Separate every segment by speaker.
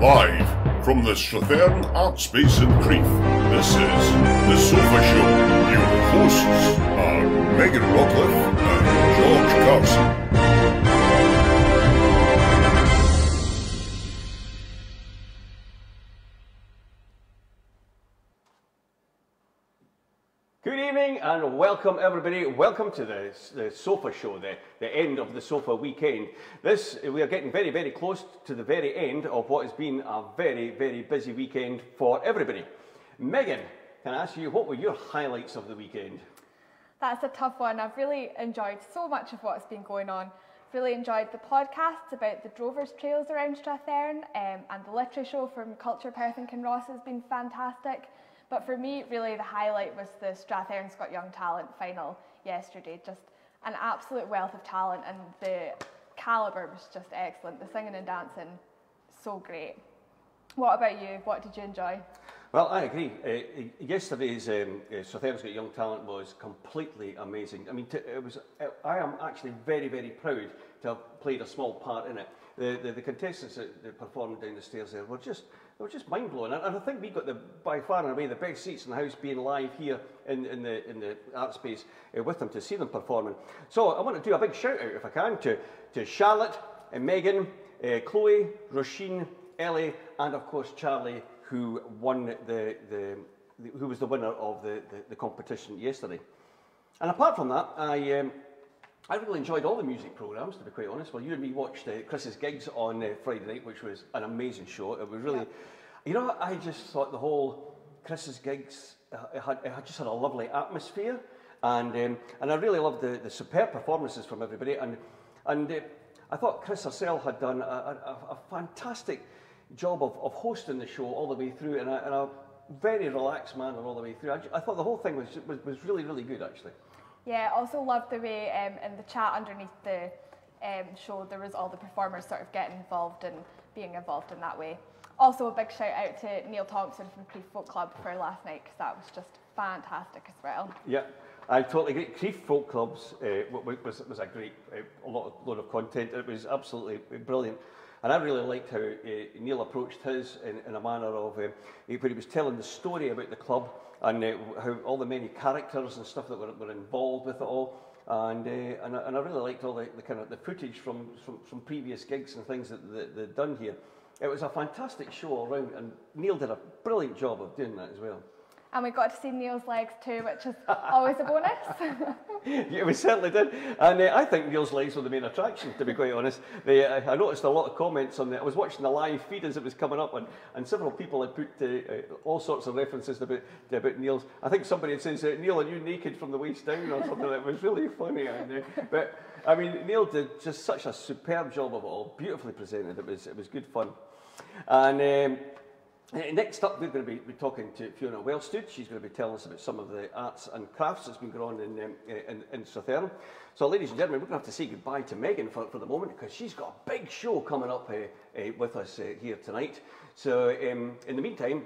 Speaker 1: Live from the Strathearn Art Space in Crieff, this is the S.O.F.A Show. Your hosts are Megan Rockcliffe and George Carson.
Speaker 2: Good evening and welcome everybody. Welcome to the S.O.F.A Show, the end of the S.O.F.A weekend. We are getting very, very close to the very end of what has been a very, very busy weekend for everybody. Megan, can I ask you, what were your highlights of the weekend?
Speaker 3: That's a tough one. I've really enjoyed so much of what's been going on. Really enjoyed the podcasts about the Drovers Trails around Strathearn, and the literary show from Culture Perth and Kinross has been fantastic. But for me, really the highlight was the Strathearn's Got Young Talent final yesterday. Just an absolute wealth of talent, and the calibre was just excellent. The singing and dancing, so great. What about you? What did you enjoy?
Speaker 2: Well, I agree. Yesterday's Strathearn's Got Young Talent was completely amazing. I mean, I am actually very, very proud to have played a small part in it. The contestants that performed down the stairs there were just mind blowing, and I think we got by far and away the best seats in the house, being live here in the art space with them to see them performing. So I want to do a big shout out, if I can, to Charlotte, Megan, Chloe, Roisin, Ellie, and of course Charlie, who won who was the winner of the competition yesterday. And apart from that, I really enjoyed all the music programmes, to be quite honest. Well, you and me watched Chris's gigs on Friday night, which was an amazing show. It was really, you know, I just thought the whole Chris's gigs, it just had a lovely atmosphere, and I really loved the superb performances from everybody, and I thought Chris herself had done a fantastic job of hosting the show all the way through in a very relaxed manner all the way through. I thought the whole thing was really, really good, actually.
Speaker 3: Yeah, I also loved the way in the chat underneath the show there was all the performers sort of getting involved and being involved in that way. Also a big shout out to Neil Thompson from Crieff Folk Club for last night, because that was just fantastic as well. Yeah,
Speaker 2: I totally agree. Crieff Folk Clubs was a great load of content. It was absolutely brilliant. And I really liked how Neil approached his in a manner of where he was telling the story about the club, and how all the many characters and stuff that were involved with it all, and I really liked all the kind of the footage from previous gigs and things that they'd done here. It was a fantastic show all round, and Neil did a brilliant job of doing that as well.
Speaker 3: And we got to see Neil's legs too, which is always a bonus.
Speaker 2: Yeah, we certainly did. And I think Neil's legs were the main attraction, to be quite honest. I noticed a lot of comments on it. I was watching the live feed as it was coming up, and several people had put all sorts of references about Neil's. I think somebody had said, Neil, are you naked from the waist down or something? It was really funny. But, I mean, Neil did just such a superb job of it all, beautifully presented. It was good fun. And next up, we're going to be talking to Fiona Wellstood. She's going to be telling us about some of the arts and crafts that's been going on in Strathearn. So, ladies and gentlemen, we're going to have to say goodbye to Megan for the moment, because she's got a big show coming up with us here tonight. So, in the meantime,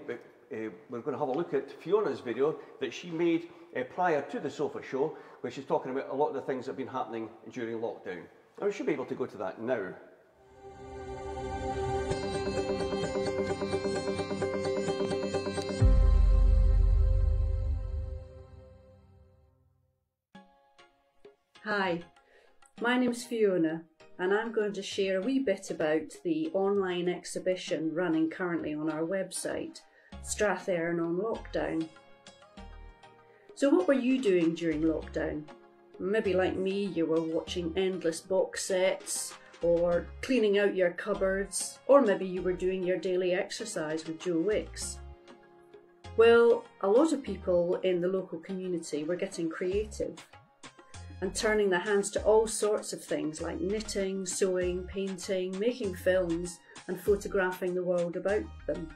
Speaker 2: we're going to have a look at Fiona's video that she made prior to the S.O.F.A show, where she's talking about a lot of the things that have been happening during lockdown. And we should be able to go to that now.
Speaker 4: Hi, my name's Fiona, and I'm going to share a wee bit about the online exhibition running currently on our website, Strathearn on Lockdown. So what were you doing during lockdown? Maybe like me, you were watching endless box sets, or cleaning out your cupboards, or maybe you were doing your daily exercise with Joe Wicks. Well, a lot of people in the local community were getting creative and turning their hands to all sorts of things like knitting, sewing, painting, making films and photographing the world about them.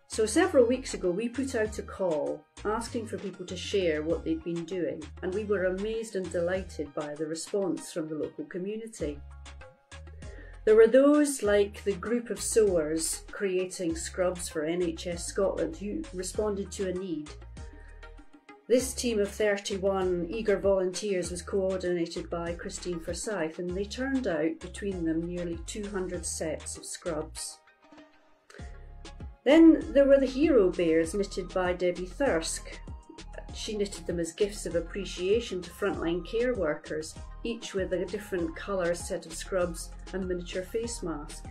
Speaker 4: So several weeks ago we put out a call asking for people to share what they'd been doing, and we were amazed and delighted by the response from the local community. There were those like the group of sewers creating scrubs for NHS Scotland who responded to a need. This team of 31 eager volunteers was coordinated by Christine Forsyth, and they turned out between them nearly 200 sets of scrubs. Then there were the hero bears knitted by Debbie Thirsk. She knitted them as gifts of appreciation to frontline care workers, each with a different colour set of scrubs and miniature face mask.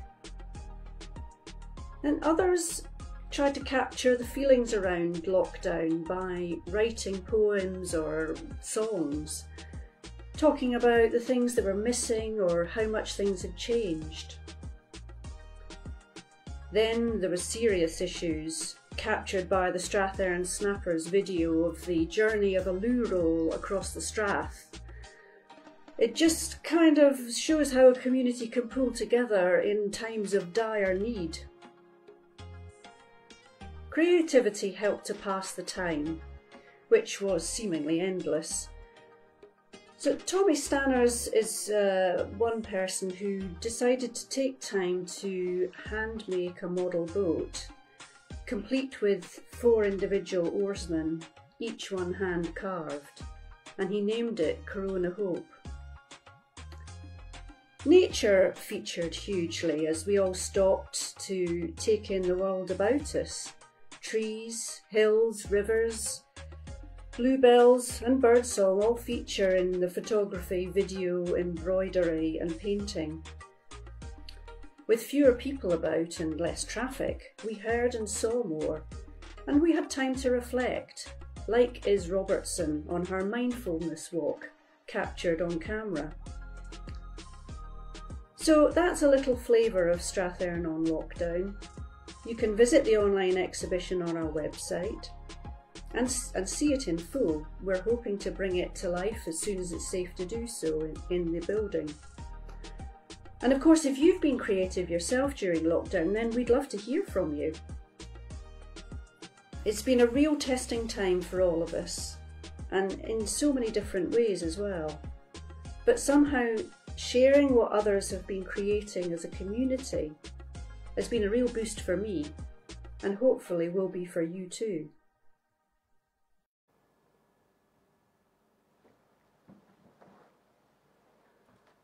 Speaker 4: And others tried to capture the feelings around lockdown by writing poems or songs, talking about the things that were missing or how much things had changed. Then there were serious issues, captured by the Strathearn Snappers video of the journey of a loo roll across the Strath. It just kind of shows how a community can pull together in times of dire need. Creativity helped to pass the time, which was seemingly endless. So Tommy Stanners is one person who decided to take time to hand make a model boat, complete with 4 individual oarsmen, each one hand carved, and he named it Corona Hope. Nature featured hugely as we all stopped to take in the world about us. Trees, hills, rivers, bluebells and birdsong all feature in the photography, video, embroidery and painting. With fewer people about and less traffic, we heard and saw more, and we had time to reflect, like Is Robertson on her mindfulness walk, captured on camera. So that's a little flavour of Strathearn on lockdown. You can visit the online exhibition on our website and see it in full. We're hoping to bring it to life as soon as it's safe to do so in the building. And of course, if you've been creative yourself during lockdown, then we'd love to hear from you. It's been a real testing time for all of us, and in so many different ways as well. But somehow, sharing what others have been creating as a community has been a real boost for me, and hopefully will be for you too.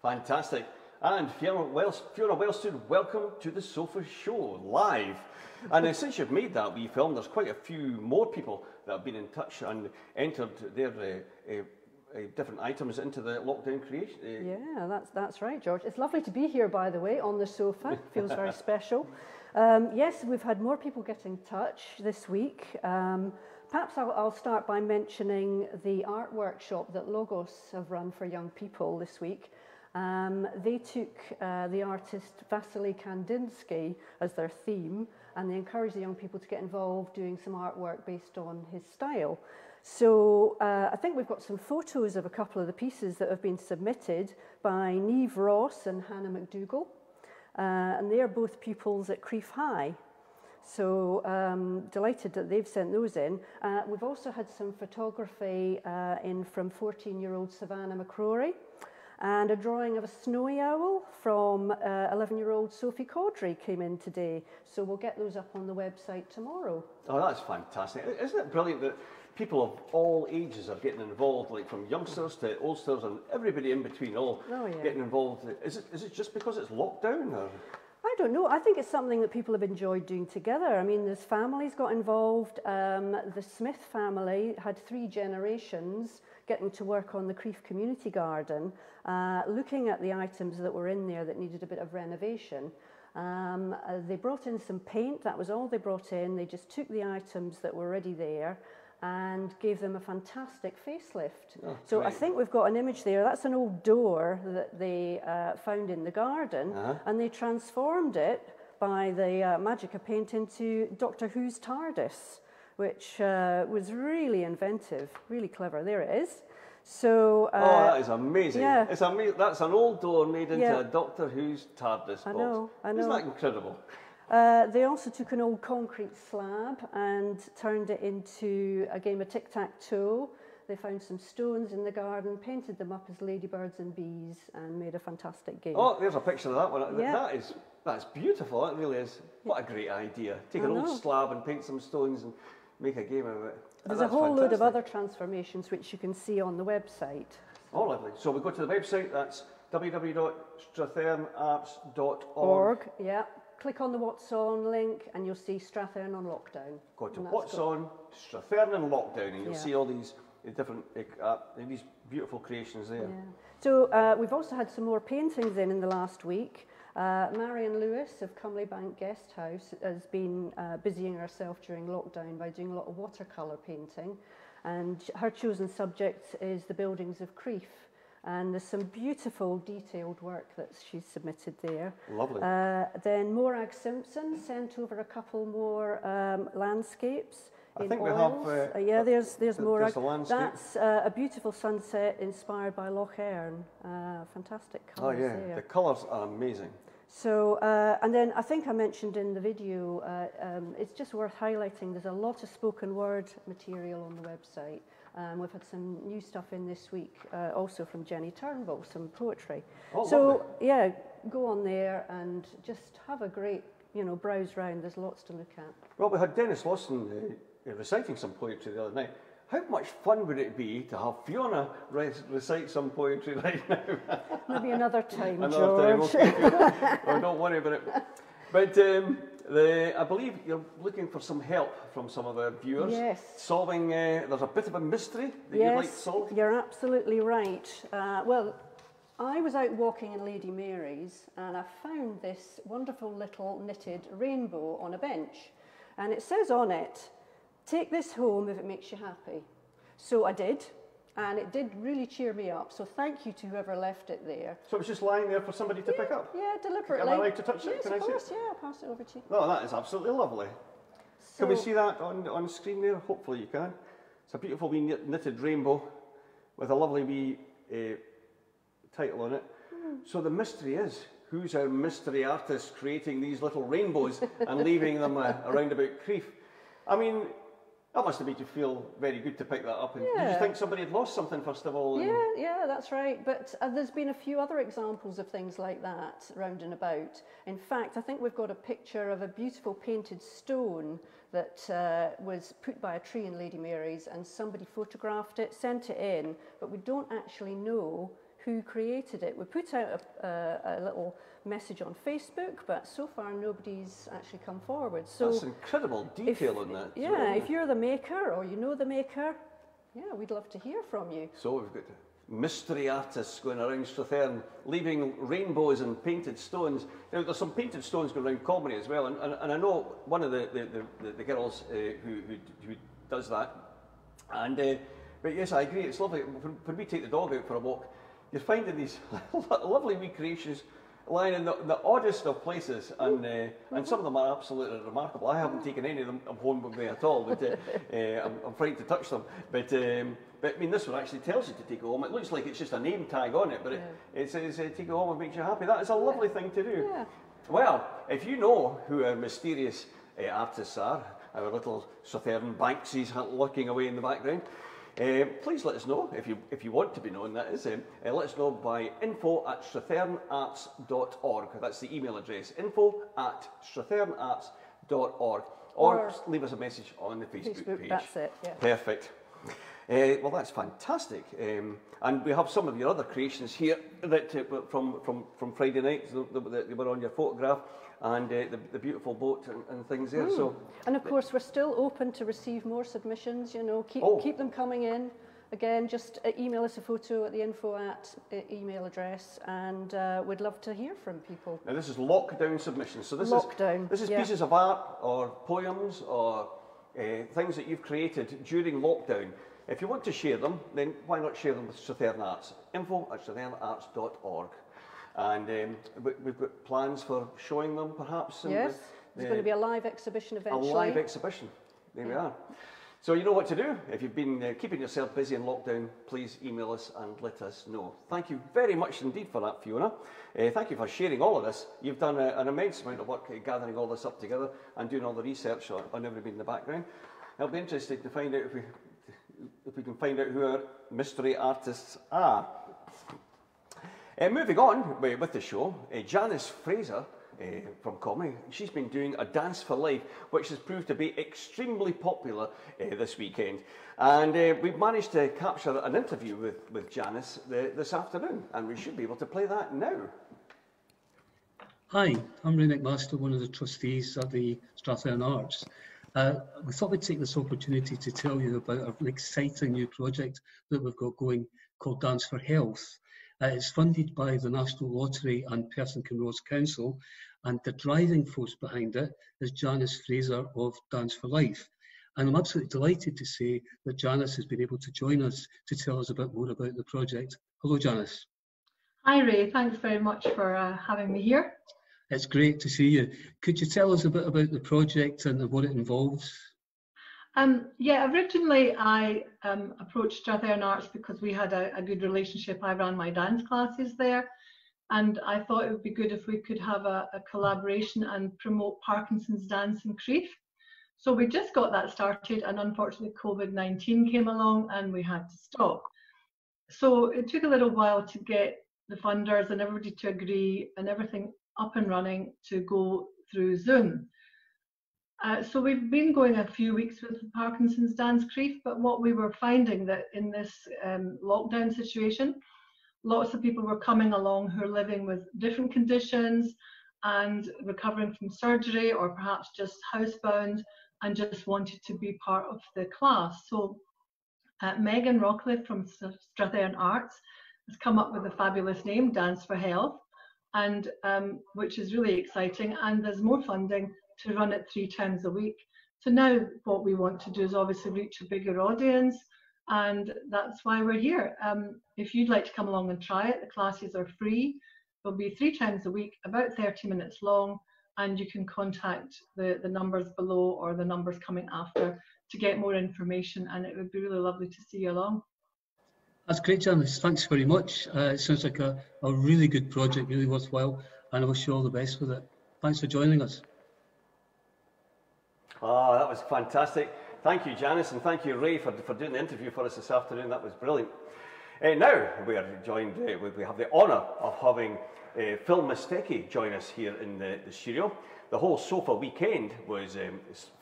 Speaker 2: Fantastic. And Fiona Wellstone, welcome to the S.O.F.A show, live. And since you've made that wee film, there's quite a few more people that have been in touch and entered their different items into the lockdown creation.
Speaker 5: Yeah, that's right, George. It's lovely to be here, by the way, on the sofa. Feels very special. Yes, we've had more people get in touch this week. Perhaps I'll start by mentioning the art workshop that Logos have run for young people this week. They took the artist Vasily Kandinsky as their theme, and they encouraged the young people to get involved doing some artwork based on his style. So I think we've got some photos of a couple of the pieces that have been submitted by Niamh Ross and Hannah McDougall, and they are both pupils at Crieff High. So delighted that they've sent those in. We've also had some photography in from 14-year-old Savannah McCrory, and a drawing of a snowy owl from 11-year-old Sophie Caudry came in today. So we'll get those up on the website tomorrow.
Speaker 2: Oh, that's fantastic. Isn't it brilliant that people of all ages are getting involved, like from youngsters to oldsters and everybody in between, all getting involved? Is it just because it's lockdown? Or?
Speaker 5: I don't know. I think it's something that people have enjoyed doing together. I mean, there's families got involved. The Smith family had 3 generations getting to work on the Crieff Community Garden, looking at the items that were in there that needed a bit of renovation. They brought in some paint. That was all they brought in. They just took the items that were already there and gave them a fantastic facelift. Oh, so great. I think we've got an image there. That's an old door that they found in the garden, and they transformed it by the magic of paint into Doctor Who's TARDIS, which was really inventive, really clever. There it is. So,
Speaker 2: that is amazing. Yeah. It's amazing. That's an old door made into a Doctor Who's TARDIS box.
Speaker 5: I know.
Speaker 2: Isn't that incredible?
Speaker 5: They also took an old concrete slab and turned it into a game of tic-tac-toe. They found some stones in the garden, painted them up as ladybirds and bees, and made a fantastic game.
Speaker 2: Oh, there's a picture of that one. Yeah. That's beautiful. That really is. What a great idea. Take an old slab and paint some stones and make a game of it.
Speaker 5: There's a whole load of other transformations which you can see on the website.
Speaker 2: Oh, lovely. So we go to the website. That's www.strathearnarts.org.
Speaker 5: Yeah. click on the What's On link and you'll see Strathearn on lockdown.
Speaker 2: Go to What's On, Strathearn and lockdown, and you'll see all these different, these beautiful creations there.
Speaker 5: Yeah. So we've also had some more paintings in the last week. Marion Lewis of Cumleybank Guest House has been busying herself during lockdown by doing a lot of watercolour painting, and her chosen subject is the buildings of Crieff. And there's some beautiful detailed work that she's submitted there.
Speaker 2: Lovely.
Speaker 5: Then Morag Simpson sent over a couple more landscapes.
Speaker 2: I think
Speaker 5: oils.
Speaker 2: we have.
Speaker 5: Yeah, there's Morag.
Speaker 2: The landscape.
Speaker 5: That's a beautiful sunset inspired by Loch Earn. Fantastic colours there.
Speaker 2: The colours are amazing.
Speaker 5: So, and then I think I mentioned in the video, it's just worth highlighting, there's a lot of spoken word material on the website. We've had some new stuff in this week, also from Jenny Turnbull, some poetry.
Speaker 2: Oh,
Speaker 5: so,
Speaker 2: lovely.
Speaker 5: yeah, go on there and just have a great, browse round. There's lots to look at.
Speaker 2: Well, we had Dennis Lawson reciting some poetry the other night. How much fun would it be to have Fiona recite some poetry right now?
Speaker 5: Maybe another time, George.
Speaker 2: Okay, Fiona. Oh, don't worry about it. But I believe you're looking for some help from some of the viewers.
Speaker 5: Yes.
Speaker 2: Solving, there's a bit of a mystery that you'd like to solve.
Speaker 5: You're absolutely right. Well, I was out walking in Lady Mary's and I found this wonderful little knitted rainbow on a bench. And it says on it, "Take this home if it makes you happy." So I did, and it did really cheer me up. So thank you to whoever left it there.
Speaker 2: So it was just lying there for somebody to pick up?
Speaker 5: Yeah, deliberately.
Speaker 2: Am I allowed to touch it?
Speaker 5: Yes,
Speaker 2: Can
Speaker 5: of
Speaker 2: I see
Speaker 5: course,
Speaker 2: it?
Speaker 5: yeah, I'll pass it over to you.
Speaker 2: No, that is absolutely lovely.
Speaker 5: So,
Speaker 2: Can we see that on screen there? Hopefully you can. It's a beautiful wee knitted rainbow with a lovely wee title on it. So the mystery is, who's our mystery artist creating these little rainbows and leaving them around about Crieff? I mean, that must have made you feel very good to pick that up. And did you think somebody had lost something, first of all?
Speaker 5: Yeah, that's right. But there's been a few other examples of things like that round and about. In fact, I think we've got a picture of a beautiful painted stone that was put by a tree in Lady Mary's, and somebody photographed it, sent it in, but we don't actually know who created it. We put out a little message on Facebook, but so far nobody's actually come forward. So
Speaker 2: that's incredible detail in that.
Speaker 5: Yeah, if you're the maker or you know the maker, yeah, we'd love to hear from you.
Speaker 2: So we've got mystery artists going around Strathearn, leaving rainbows and painted stones. Now, there's some painted stones going around Comrie as well, and I know one of the girls who does that. And but yes, I agree. It's lovely. When we take the dog out for a walk, you're finding these lovely wee creations lying in the oddest of places, and some of them are absolutely remarkable. I haven't taken any of them home with me at all, but I'm frightened to touch them. But I mean, this one actually tells you to take it home. It looks like it's just a name tag on it, but it says take it home and makes you happy. That is a lovely thing to do.
Speaker 5: Yeah.
Speaker 2: Well, if you know who our mysterious artists are, our little Strathearn Banksies lurking away in the background, please let us know, if you want to be known, that is. Let us know by info@strathearnarts.org. That's the email address, info@strathearnarts.org. Or leave us a message on the Facebook page.
Speaker 5: That's it, yeah.
Speaker 2: Perfect. Well, that's fantastic. And we have some of your other creations here that from Friday night that were on your photograph, and the beautiful boat and things there. So,
Speaker 5: and of course, we're still open to receive more submissions. Keep them coming in. Again, just email us a photo at the info@ email address, and we'd love to hear from people.
Speaker 2: Now, this is lockdown submissions. So this is pieces of art or poems or things that you've created during lockdown. If you want to share them, then why not share them with Strathearn Arts? info@strathearnarts.org. And we've got plans for showing them, perhaps.
Speaker 5: Yes, there's going to be a live exhibition eventually.
Speaker 2: A live exhibition. There we are. So you know what to do. If you've been keeping yourself busy in lockdown, please email us and let us know. Thank you very much indeed for that, Fiona. Thank you for sharing all of this. You've done an immense amount of work gathering all this up together and doing all the research on everybody in the background. It'll be interesting to find out if we can find out who our mystery artists are. Moving on with the show, Janice Fraser from Comrie, she's been doing a Dance for Life, which has proved to be extremely popular this weekend. And we've managed to capture an interview with Janice this afternoon, and we should be able to play that now.
Speaker 6: Hi, I'm Ray McMaster, one of the trustees at the Strathearn Arts. We thought we'd take this opportunity to tell you about an exciting new project that we've got going called Dance for Health. It's funded by the National Lottery and Perth and Kinross Council, and the driving force behind it is Janice Fraser of Dance for Life. And I'm absolutely delighted to say that Janice has been able to join us to tell us a bit more about the project. Hello, Janice.
Speaker 7: Hi Ray, thanks very much for having me here.
Speaker 6: It's great to see you. Could you tell us a bit about the project and what it involves?
Speaker 7: Yeah, originally I approached Strathearn Arts because we had a good relationship. I ran my dance classes there, and I thought it would be good if we could have a collaboration and promote Parkinson's dance in Crieff. So we just got that started, and unfortunately COVID-19 came along and we had to stop. So it took a little while to get the funders and everybody to agree and everything up and running to go through Zoom. So we've been going a few weeks with the Parkinson's Dance Crieff, but what we were finding that in this lockdown situation, lots of people were coming along who are living with different conditions and recovering from surgery or perhaps just housebound and just wanted to be part of the class. So Megan Rockcliffe from Strathearn Arts has come up with a fabulous name, Dance for Health, and which is really exciting, and there's more funding to run it 3 times a week. So now what we want to do is obviously reach a bigger audience, and that's why we're here. If you'd like to come along and try it, the classes are free. They'll be 3 times a week, about 30 minutes long, and you can contact the numbers below or the numbers coming after to get more information, and it would be really lovely to see you along.
Speaker 6: That's great, Janice. Thanks very much. It sounds like a really good project, really worthwhile, and I wish you all the best with it. Thanks for joining us.
Speaker 2: Oh, that was fantastic. Thank you, Janice, and thank you, Ray, for doing the interview for us this afternoon. That was brilliant. Now we are joined, we have the honour of having Phil Mistecki join us here in the studio. The whole S.O.F.A weekend was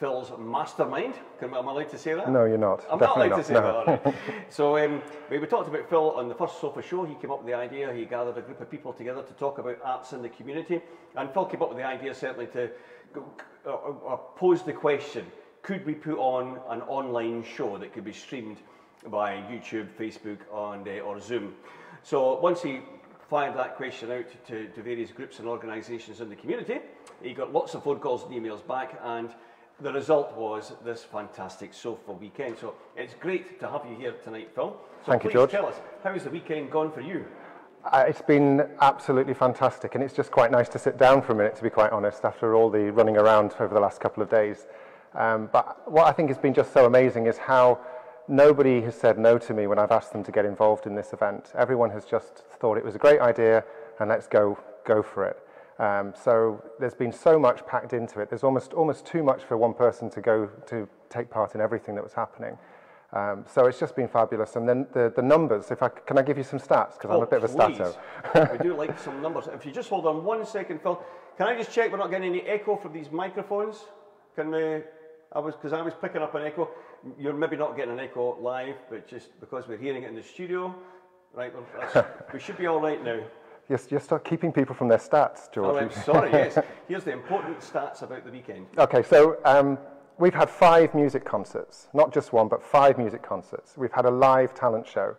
Speaker 2: Phil's mastermind. Am I allowed to say that?
Speaker 8: No, you're not.
Speaker 2: I'm
Speaker 8: Definitely
Speaker 2: not allowed to say
Speaker 8: no.
Speaker 2: that. Right. So we talked about Phil on the first S.O.F.A show. He came up with the idea. He gathered a group of people together to talk about arts in the community. And Phil came up with the idea certainly to pose the question, could we put on an online show that could be streamed by YouTube, Facebook and or Zoom? So once he fired that question out to various groups and organisations in the community, he got lots of phone calls and emails back, and the result was this fantastic S.O.F.A weekend. So it's great to have you here tonight, Phil. So
Speaker 8: Thank you, George.
Speaker 2: Tell us, how's the weekend gone for you?
Speaker 8: It's been absolutely fantastic, and it's just quite nice to sit down for a minute, to be quite honest, after all the running around over the last couple of days. But what I think has been just so amazing is how nobody has said no to me when I've asked them to get involved in this event. Everyone has just thought it was a great idea and let's go for it. So there's been so much packed into it. There's almost too much for one person to take part in everything that was happening. So it's just been fabulous. And then the numbers, can I give you some stats? Because I'm a bit of a stato.
Speaker 2: We do like some numbers. If you just hold on 1 second, Phil, can I just check we're not getting any echo from these microphones? Can we? Because I was picking up an echo. You're maybe not getting an echo live, but just because we're hearing it in the studio, right? We should be all right now.
Speaker 8: Yes, you start keeping people from their stats, George.
Speaker 2: Oh, I'm sorry, yes. Here's the important stats about the weekend.
Speaker 8: Okay, so we've had 5 music concerts, not just 1, but 5 music concerts. We've had a live talent show,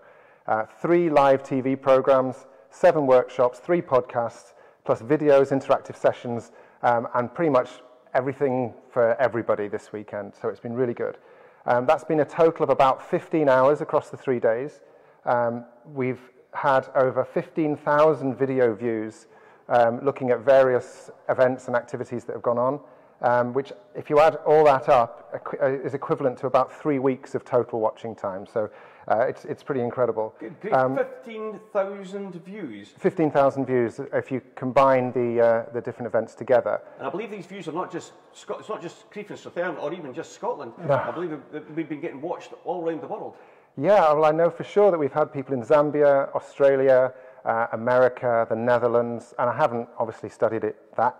Speaker 8: 3 live TV programs, 7 workshops, 3 podcasts, plus videos, interactive sessions, and pretty much everything for everybody this weekend. So it's been really good. That's been a total of about 15 hours across the 3 days. We've had over 15,000 video views looking at various events and activities that have gone on, which, if you add all that up, is equivalent to about 3 weeks of total watching time. So it's pretty incredible.
Speaker 2: Good. 15,000 views.
Speaker 8: 15,000 views if you combine the different events together.
Speaker 2: And I believe these views are not just it's not just Crieff and Strathearn or even just Scotland.
Speaker 8: No.
Speaker 2: I believe that we've been getting watched all around the world.
Speaker 8: Yeah, well, I know for sure that we've had people in Zambia, Australia, America, the Netherlands, and I haven't obviously studied it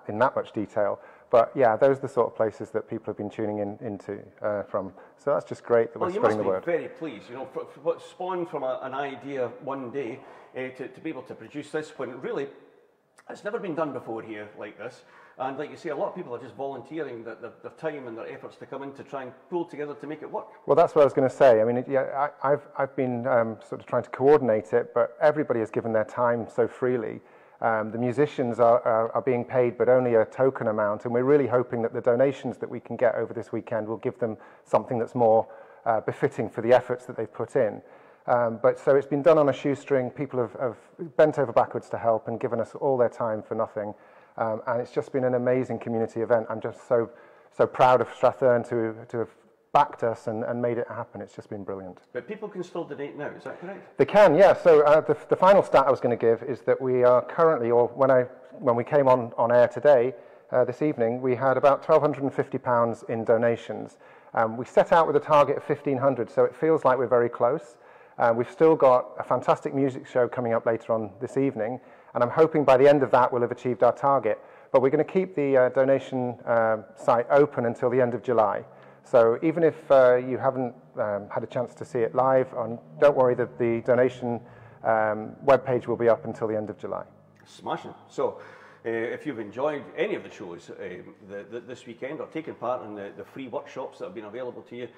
Speaker 8: in that much detail. But yeah, those are the sort of places that people have been tuning into from. So that's just great that we're spreading the word.
Speaker 2: Well, you must be very pleased, you know, for what spawned from an idea one day to be able to produce this when really It's never been done before here like this. And like you say, a lot of people are just volunteering their time and their efforts to come in to try and pull together to make it work.
Speaker 8: Well, that's what I was going to say. I mean, yeah, I've been sort of trying to coordinate it, but everybody has given their time so freely. The musicians are being paid, but only a token amount, and we're really hoping that the donations that we can get over this weekend will give them something that's more befitting for the efforts that they've put in. But so it's been done on a shoestring. People have bent over backwards to help and given us all their time for nothing. And it's just been an amazing community event. I'm just so proud of Strathearn to have backed us and made it happen. It's just been brilliant.
Speaker 2: But people can still donate now, is that correct?
Speaker 8: They can, yeah. So the final stat I was going to give is that we are currently, or when we came on air today, this evening, we had about £1,250 in donations. We set out with a target of 1,500, so it feels like we're very close. We've still got a fantastic music show coming up later on this evening, and I'm hoping by the end of that we'll have achieved our target. But we're going to keep the donation site open until the end of July. So even if you haven't had a chance to see it live, don't worry, that the donation webpage will be up until the end of July.
Speaker 2: Smashing. So if you've enjoyed any of the shows this weekend or taken part in the free workshops that have been available to you,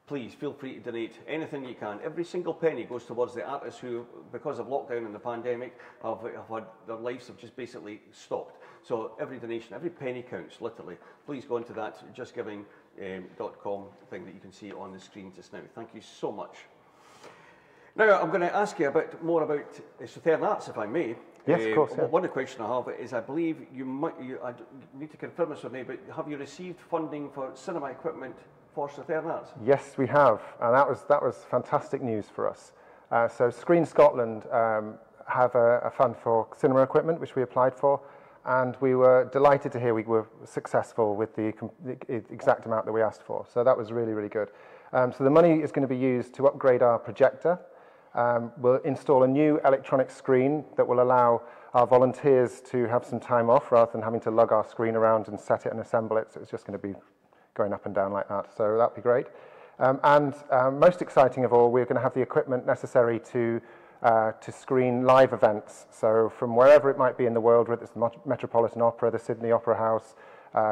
Speaker 2: please feel free to donate anything you can. Every single penny goes towards the artists who, because of lockdown and the pandemic, have had their lives have just basically stopped. So every donation, every penny counts, literally. Please go into that justgiving.com thing that you can see on the screen just now. Thank you so much. Now I'm going to ask you more about Strathearn Arts, if I may.
Speaker 8: Yes, of course. Yeah.
Speaker 2: One question I have is, I believe I need to confirm this with me, but have you received funding for cinema equipment for Strathearn Arts?
Speaker 8: Yes, we have, and that was fantastic news for us. So Screen Scotland have a fund for cinema equipment, which we applied for, and we were delighted to hear we were successful with the exact amount that we asked for. So that was really, really good. So the money is going to be used to upgrade our projector. We'll install a new electronic screen that will allow our volunteers to have some time off rather than having to lug our screen around and set it and assemble it. So it's just going to be going up and down like that. So that'd be great. Most exciting of all, we're going to have the equipment necessary to screen live events. So from wherever it might be in the world, whether it's the Metropolitan Opera, the Sydney Opera House,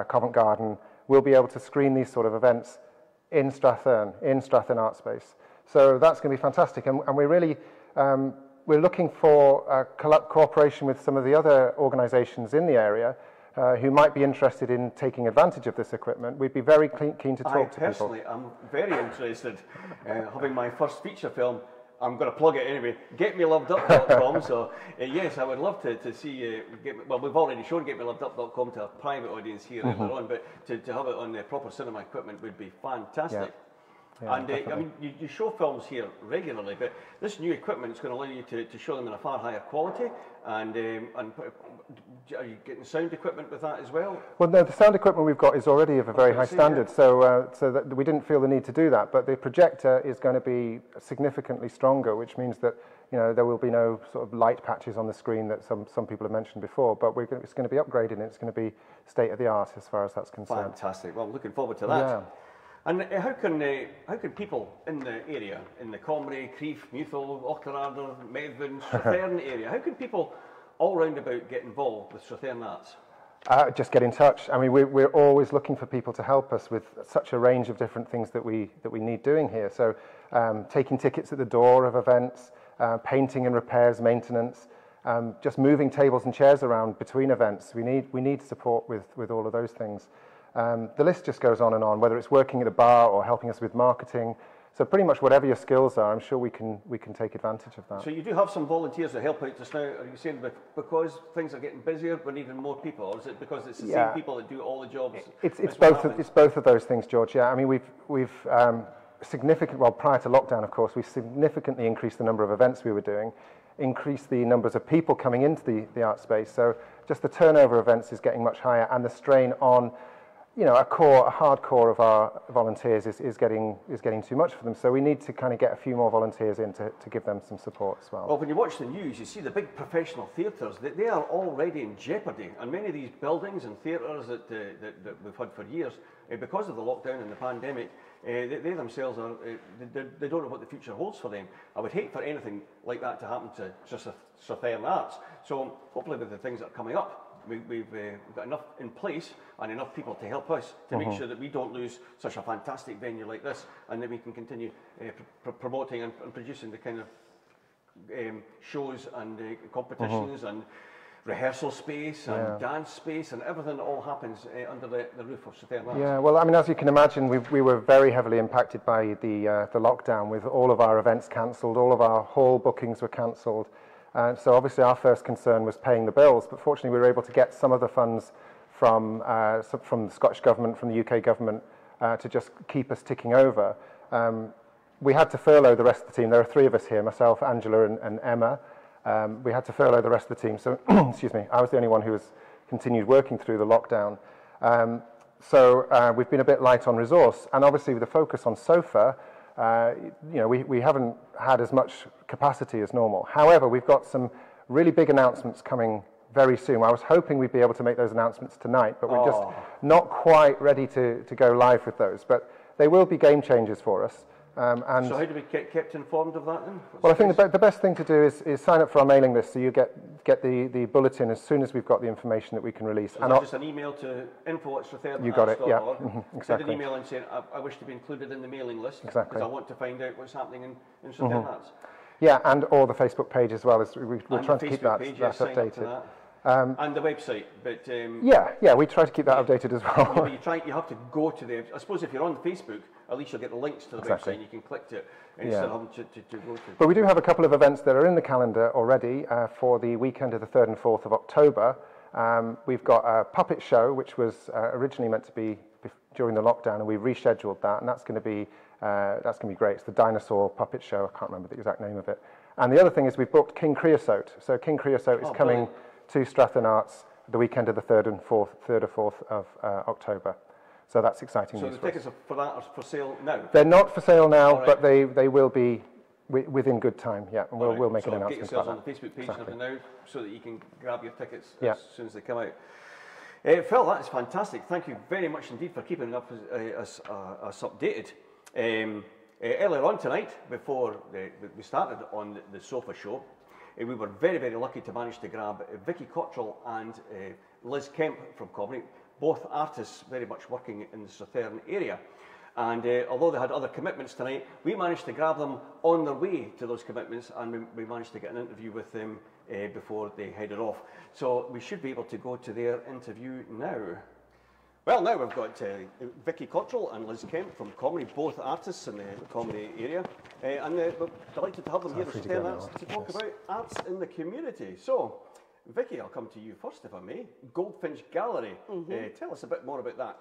Speaker 8: Covent Garden, we'll be able to screen these sort of events in Strathearn Art Space. So that's going to be fantastic. And we're really we're looking for cooperation with some of the other organisations in the area who might be interested in taking advantage of this equipment. We'd be very keen to talk to people.
Speaker 2: Personally, I'm very interested in having my first feature film. I'm going to plug it anyway, getmelovedup.com. So yes, I would love to see, well, we've already shown getmelovedup.com to a private audience here later on, but to have it on the proper cinema equipment would be fantastic.
Speaker 8: Yeah. Yeah,
Speaker 2: and I mean, you show films here regularly, but this new equipment is going to allow you to show them in a far higher quality. And are you getting sound equipment with that as well?
Speaker 8: Well, no, the sound equipment we've got is already of a very high standard, so that we didn't feel the need to do that. But the projector is going to be significantly stronger, which means that there will be no sort of light patches on the screen that some people have mentioned before. But it's going to be upgraded, and it's going to be state of the art as far as that's concerned.
Speaker 2: Fantastic. Well, I'm looking forward to that.
Speaker 8: Yeah.
Speaker 2: And how can people in the area, in the Comrie, Crieff, Mewthal, Auchterarder, Medvin, Strathearn area, how can people all round about get involved with Strathearn Arts?
Speaker 8: Just get in touch. I mean, we're always looking for people to help us with such a range of different things that we need doing here. So taking tickets at the door of events, painting and repairs, maintenance, just moving tables and chairs around between events. We need support with all of those things. The list just goes on and on, whether it's working at a bar or helping us with marketing. So pretty much whatever your skills are, I'm sure we can take advantage of that.
Speaker 2: So you do have some volunteers that help out just now. Are you saying that because things are getting busier, we're needing more people, or is it because it's the same people that do all the jobs?
Speaker 8: It's both of those things, George. Yeah, I mean we've prior to lockdown, of course, we significantly increased the number of events we were doing, increased the numbers of people coming into the art space. So just the turnover of events is getting much higher, and the strain on you know, a hardcore of our volunteers is getting too much for them. So we need to kind of get a few more volunteers in to give them some support as well.
Speaker 2: Well, when you watch the news, you see the big professional theatres, they are already in jeopardy. And many of these buildings and theatres that we've had for years, because of the lockdown and the pandemic, they themselves are, they don't know what the future holds for them. I would hate for anything like that to happen to Strathearn Arts. So hopefully with the things that are coming up, we've got enough in place and enough people to help us to make sure that we don't lose such a fantastic venue like this, and that we can continue promoting and producing the kind of shows and competitions and rehearsal space and dance space and everything that all happens under the roof of Strathearn Arts. Yeah,
Speaker 8: well, I mean, as you can imagine, we were very heavily impacted by the lockdown, with all of our events cancelled, all of our hall bookings were cancelled. So obviously our first concern was paying the bills, but fortunately we were able to get some of the funds from the Scottish Government, from the UK Government, to just keep us ticking over. We had to furlough the rest of the team. There are 3 of us here, myself, Angela and Emma. We had to furlough the rest of the team, so excuse me, I was the only one who has continued working through the lockdown. So we've been a bit light on resource, and obviously with the focus on S.O.F.A, you know, we haven't had as much capacity as normal. However, we've got some really big announcements coming very soon. I was hoping we'd be able to make those announcements tonight, but we're just not quite ready to go live with those. But they will be game changers for us. And
Speaker 2: so how do we get kept informed of that then?
Speaker 8: Well, I think the best thing to do is sign up for our mailing list, so you get the bulletin as soon as we've got the information that we can release.
Speaker 2: So and just an email to info@strathearn.org.
Speaker 8: You got it, yeah. Exactly.
Speaker 2: Send an email and say, I wish to be included in the mailing list,
Speaker 8: exactly,
Speaker 2: because I want to find out what's happening in Strathearn Arts.
Speaker 8: Yeah, and or the Facebook page as well. We're trying to keep that updated.
Speaker 2: And the website, but
Speaker 8: yeah, we try to keep that updated as well.
Speaker 2: Yeah, you have to go to the. I suppose if you're on Facebook, at least you'll get the links to the website and you can click to it instead of having to go to.
Speaker 8: But we do have a couple of events that are in the calendar already for the weekend of the 3rd and 4th of October. We've got a puppet show, which was originally meant to be during the lockdown, and we've rescheduled that, and that's going to be great. It's the dinosaur puppet show. I can't remember the exact name of it. And the other thing is we've booked King Creosote. So King Creosote is coming to Strathearn Arts the weekend of the 3rd or 4th of October. So that's exciting news.
Speaker 2: So the tickets for that are for sale now?
Speaker 8: They're not for sale now, but they will be within good time, yeah. And we'll make an announcement about that.
Speaker 2: Get yourselves on the Facebook page now so that you can grab your tickets as soon as they come out. Phil, that is fantastic. Thank you very much indeed for keeping us updated. Earlier on tonight, before we started on the S.O.F.A show, we were very, very lucky to manage to grab Vicky Cottrell and Liz Kemp from Coventry, both artists very much working in the Strathearn area. And although they had other commitments tonight, we managed to grab them on their way to those commitments, and we managed to get an interview with them before they headed off. So we should be able to go to their interview now. Well, now we've got Vicky Cottrell and Liz Kemp from Comrie, both artists in the Comrie area, and we're delighted to have them here at Strathearn Arts to talk about arts in the community. So, Vicky, I'll come to you first, if I may. Goldfinch Gallery. Tell us a bit more about that.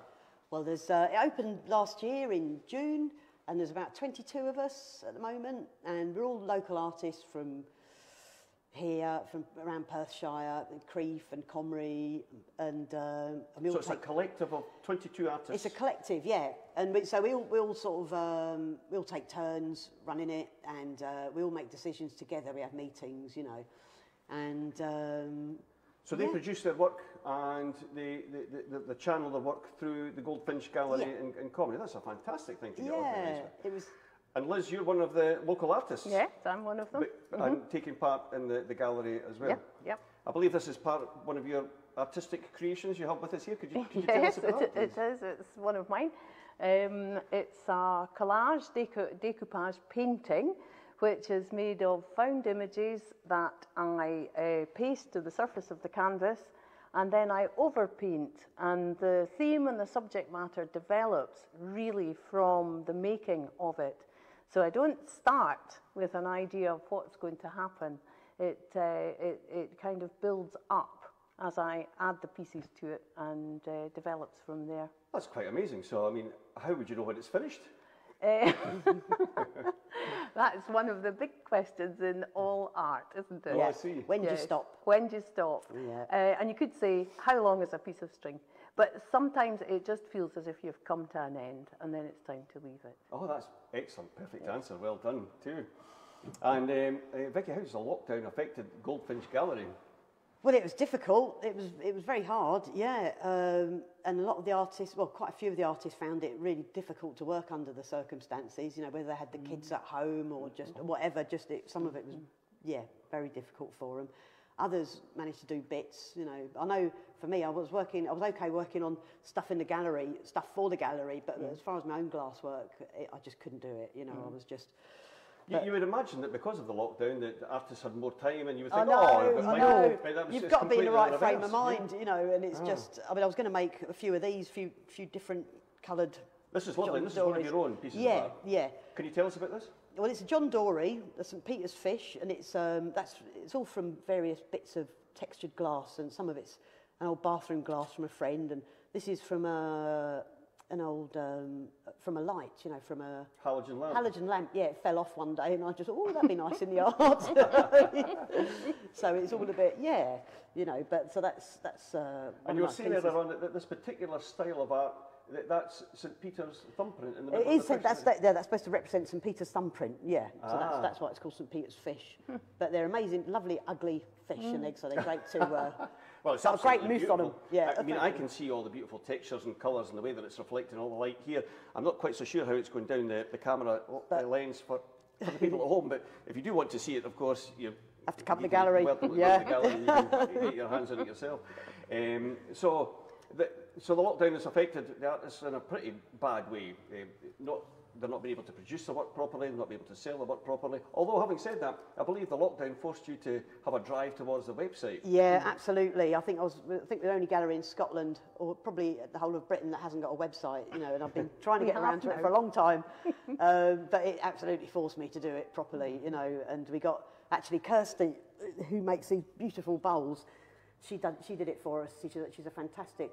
Speaker 9: Well, it opened last year in June, and there's about 22 of us at the moment, and we're all local artists from here, from around Perthshire, Crieff and Comrie, and we all
Speaker 2: so it's a collective of 22 artists?
Speaker 9: It's a collective, yeah. And so we all sort of, we all take turns running it, and we all make decisions together. We have meetings, you know, and
Speaker 2: so they produce their work and the channel their work through the Goldfinch Gallery in Comrie. That's a fantastic thing to get organised.
Speaker 9: It was.
Speaker 2: And Liz, you're one of the local artists.
Speaker 10: Yes, I'm one of them.
Speaker 2: And taking part in the gallery as well.
Speaker 10: Yep.
Speaker 2: I believe this is one of your artistic creations you have with us here. Could you tell us about that, please?
Speaker 10: It is. It's one of mine. It's a collage, decoupage painting, which is made of found images that I paste to the surface of the canvas, and then I overpaint, and the theme and the subject matter develops really from the making of it. So I don't start with an idea of what's going to happen. It kind of builds up as I add the pieces to it and develops from there.
Speaker 2: That's quite amazing. So, I mean, how would you know when it's finished?
Speaker 10: That's one of the big questions in all art, isn't it?
Speaker 2: Oh, I see.
Speaker 9: When do you stop?
Speaker 10: When do you stop?
Speaker 9: Yeah.
Speaker 10: And you could say, how long is a piece of string? But sometimes it just feels as if you've come to an end and then it's time to leave it.
Speaker 2: Oh, that's excellent. Perfect answer. Well done, too. And Vicky, how has the lockdown affected Goldfinch Gallery?
Speaker 9: Well, it was difficult. It was very hard, yeah. And a lot of the artists, well, quite a few of the artists found it really difficult to work under the circumstances, you know, whether they had the kids at home or just whatever, some of it was, yeah, very difficult for them. Others managed to do bits, you know. I know for me, I was okay working on stuff in the gallery, stuff for the gallery, but as far as my own glass work, I just couldn't do it, you know. I was just...
Speaker 2: You would imagine that because of the lockdown that artists had more time and you would think,
Speaker 9: I know. You've got to be in the right frame of
Speaker 2: reverse.
Speaker 9: mind, you know, and it's just, I mean, I was going to make a few of these, few different coloured...
Speaker 2: This is lovely, this is one of your own pieces of art.
Speaker 9: Yeah.
Speaker 2: Can you tell us about this?
Speaker 9: Well, it's a John Dory, a St Peter's fish, and it's all from various bits of textured glass, and some of it's an old bathroom glass from a friend, and this is from an old from a light, you know, from a
Speaker 2: halogen lamp.
Speaker 9: Halogen lamp, yeah. It fell off one day, and I just thought, oh, that'd be nice in the art. So it's all a bit, yeah, you know. But so that's.
Speaker 2: And you were saying earlier on that this particular style of art. That's St Peter's thumbprint in the middle.
Speaker 9: It is. That's supposed to represent St Peter's thumbprint. Yeah. So that's why it's called St Peter's fish. But they're amazing, lovely, ugly fish and eggs. So they're great to.
Speaker 2: Well, it's
Speaker 9: got a great mousse
Speaker 2: beautiful.
Speaker 9: on them. Yeah.
Speaker 2: I mean, I can see all the beautiful textures and colours and the way that it's reflecting all the light here. I'm not quite so sure how it's going down the camera lens for the people at home. But if you do want to see it, of course, you
Speaker 9: have to come to the gallery.
Speaker 2: Welcome to the gallery. You can get your hands on it yourself. So the lockdown has affected the artists in a pretty bad way. They're not being able to produce the work properly, they're not being able to sell the work properly. Although, having said that, I believe the lockdown forced you to have a drive towards the website.
Speaker 9: Yeah, absolutely. I think we're the only gallery in Scotland, or probably the whole of Britain, that hasn't got a website. You know, and I've been trying to get around to it for a long time, but it absolutely forced me to do it properly. You know, and we got actually Kirsty, who makes these beautiful bowls. She did it for us. She's a fantastic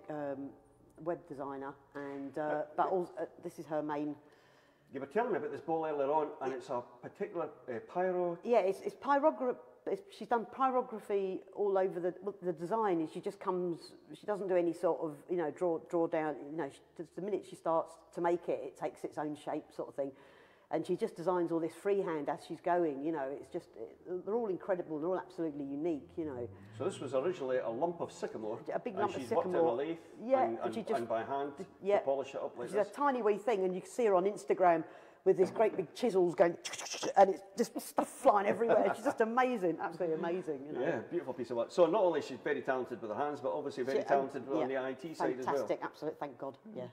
Speaker 9: web designer, and but also, this is her main.
Speaker 2: You were telling me about this bowl earlier on, and it's a particular pyro.
Speaker 9: Yeah, it's pyrography. She's done pyrography all over the design. Is she just comes. She doesn't do any sort of draw down. You know, the minute she starts to make it, it takes its own shape, sort of thing. And she just designs all this freehand as she's going, you know. It's just, they're all incredible, they're all absolutely unique, you know.
Speaker 2: So this was originally a lump of sycamore.
Speaker 9: A big lump of sycamore.
Speaker 2: And she's worked in a lathe and by hand to polish it up like this.
Speaker 9: She's a tiny wee thing, and you can see her on Instagram with this great big chisels going, and it's just stuff flying everywhere. She's just amazing, absolutely amazing, you know.
Speaker 2: Yeah, beautiful piece of work. So not only is she very talented with her hands, but obviously very talented on the IT side as well.
Speaker 9: Fantastic, absolutely, thank God, yeah.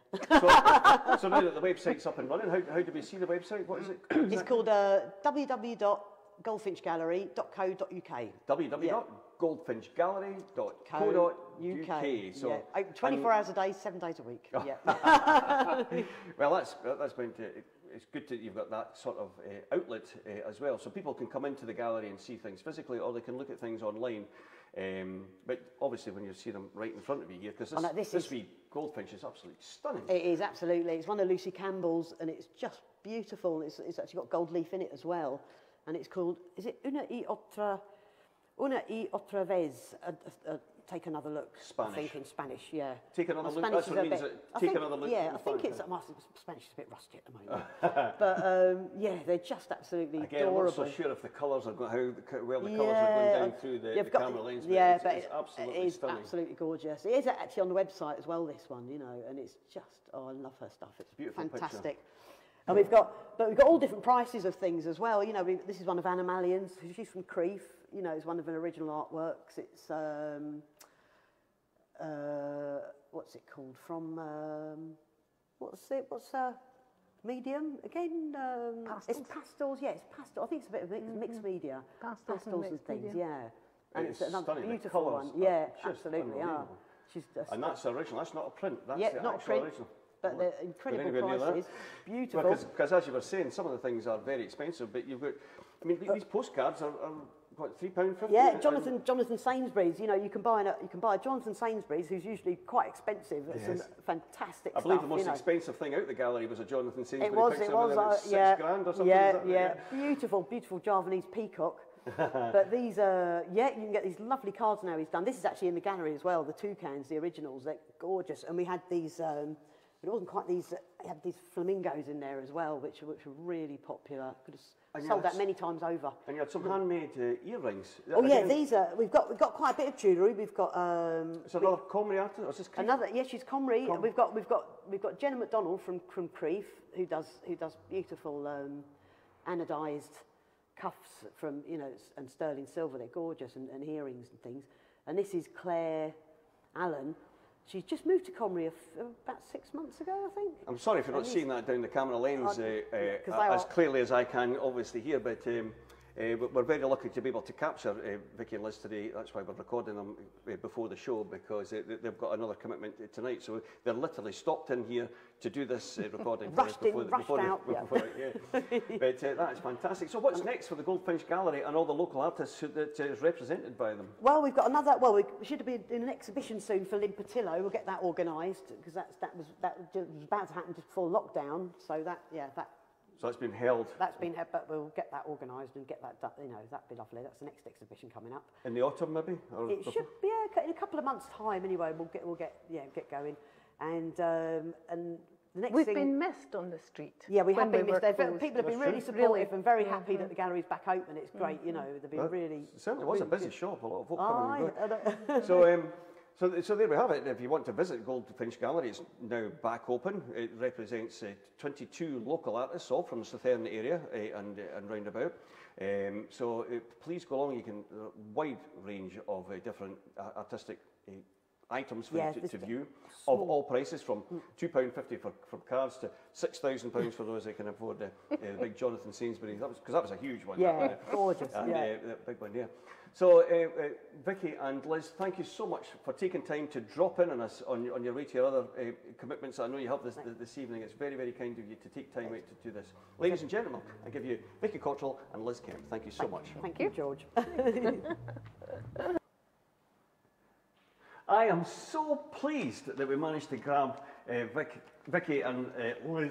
Speaker 2: So now that the website's up and running, how do we see the website? What is it?
Speaker 9: It's called www.goldfinchgallery.co.uk.
Speaker 2: www.goldfinchgallery.co.uk.
Speaker 9: So 24 hours a day, 7 days a week. Yeah.
Speaker 2: Well, that's going to. It's good that you've got that sort of outlet as well, so people can come into the gallery and see things physically, or they can look at things online. But obviously, when you see them right in front of you here, because this wee goldfinch is absolutely stunning.
Speaker 9: It is, absolutely. It's one of Lucy Campbell's, and it's just beautiful. It's actually got gold leaf in it as well, and it's called. Is it Una y otra vez? Take another look.
Speaker 2: Spanish.
Speaker 9: I think in Spanish, yeah.
Speaker 2: Take another look. That's what it means. Take another look.
Speaker 9: Yeah, I think it's. Spanish is a bit rusty at the moment, but yeah, they're just absolutely adorable.
Speaker 2: I'm not so sure if the colours are going, how well the colours are going down through the camera lens.
Speaker 9: Yeah,
Speaker 2: but it's absolutely stunning.
Speaker 9: Absolutely gorgeous. It is actually on the website as well. This one, you know, and it's just I love her stuff. It's
Speaker 2: beautiful,
Speaker 9: fantastic. Picture. And we've got all different prices of things as well. You know, this is one of Anna Mallion's. She's from Crieff. You know, it's one of her original artworks. It's what's it called? From what's medium again? It's pastels. Yeah, it's pastel. I think it's a bit of mixed media. Pastels and things. Media. Yeah, and it's another beautiful one. Yeah, absolutely.
Speaker 2: And that's original. That's not a print. That's the
Speaker 9: not
Speaker 2: actual original.
Speaker 9: But the incredible prices, beautiful.
Speaker 2: Because as you were saying, some of the things are very expensive, but you've got. I mean, these postcards are what, £3.50?
Speaker 9: Yeah, Jonathan Sainsbury's. You know, you can buy a Jonathan Sainsbury's, who's usually quite expensive. It's some fantastic stuff.
Speaker 2: I believe the most expensive thing out the gallery was a Jonathan Sainsbury's.
Speaker 9: It was,
Speaker 2: £6 grand or something.
Speaker 9: Yeah. Beautiful Javanese peacock. But these you can get these lovely cards now he's done. This is actually in the gallery as well, the toucans, the originals, they're gorgeous. And we had these, it wasn't quite these, we had these flamingos in there as well, which were really popular. Could have sold that many times over.
Speaker 2: And you had some handmade earrings.
Speaker 9: Oh yeah, these are, we've got quite a bit of jewellery. We've got
Speaker 2: is there another Comrie artist? Or is this
Speaker 9: another, yes, she's Comrie. We've got Jenna McDonald from Crieff, who does beautiful anodised cuffs from, you know, and sterling silver. They're gorgeous, and earrings and things. And this is Claire Allen. She's just moved to Comrie about 6 months ago, I think.
Speaker 2: I'm sorry if you're not seeing that down the camera lens as clearly as I can obviously here, but we're very lucky to be able to capture Vicky and Liz today. That's why we're recording them before the show, because they've got another commitment tonight. So they're literally stopped in here to do this recording.
Speaker 9: Rushed out.
Speaker 2: But that's fantastic. So what's next for the Goldfinch Gallery and all the local artists that is represented by them?
Speaker 9: Well, we've got another. Well, we should be in an exhibition soon for Limpotillo. We'll get that organised, because that was about to happen just before lockdown. So
Speaker 2: So it's been held.
Speaker 9: That's been held, but we'll get that organised and get that done. You know, that'd be lovely. That's the next exhibition coming up.
Speaker 2: In the autumn, maybe? Or
Speaker 9: it should be, yeah, in a couple of months' time. Anyway, we'll get going. And the next
Speaker 10: We've been missed on the street.
Speaker 9: Yeah, we have been missed. People have been really supportive
Speaker 10: really,
Speaker 9: and very happy that the gallery's back open. It's great, you know. They've been really.
Speaker 2: It certainly was a busy shop. A lot of folk coming and
Speaker 9: going.
Speaker 2: So there we have it. If you want to visit Goldfinch Gallery, it's now back open. It represents 22 local artists, all from the Strathearn area and round about. So please go along. You can wide range of different artistic items for you to view, of all prices, from £2.50 for cards to £6,000 for those that can afford the big Jonathan Sainsbury's. Because that was a huge one.
Speaker 9: Yeah, gorgeous.
Speaker 2: And the big one, yeah. So, Vicky and Liz, thank you so much for taking time to drop in on us on your way to your other commitments. I know you have this evening. It's very, very kind of you to take time out to do this. Ladies and gentlemen, I give you Vicky Cottrell and Liz Kemp. Thank you so much.
Speaker 9: Thank you, George.
Speaker 2: I am so pleased that we managed to grab Vicky and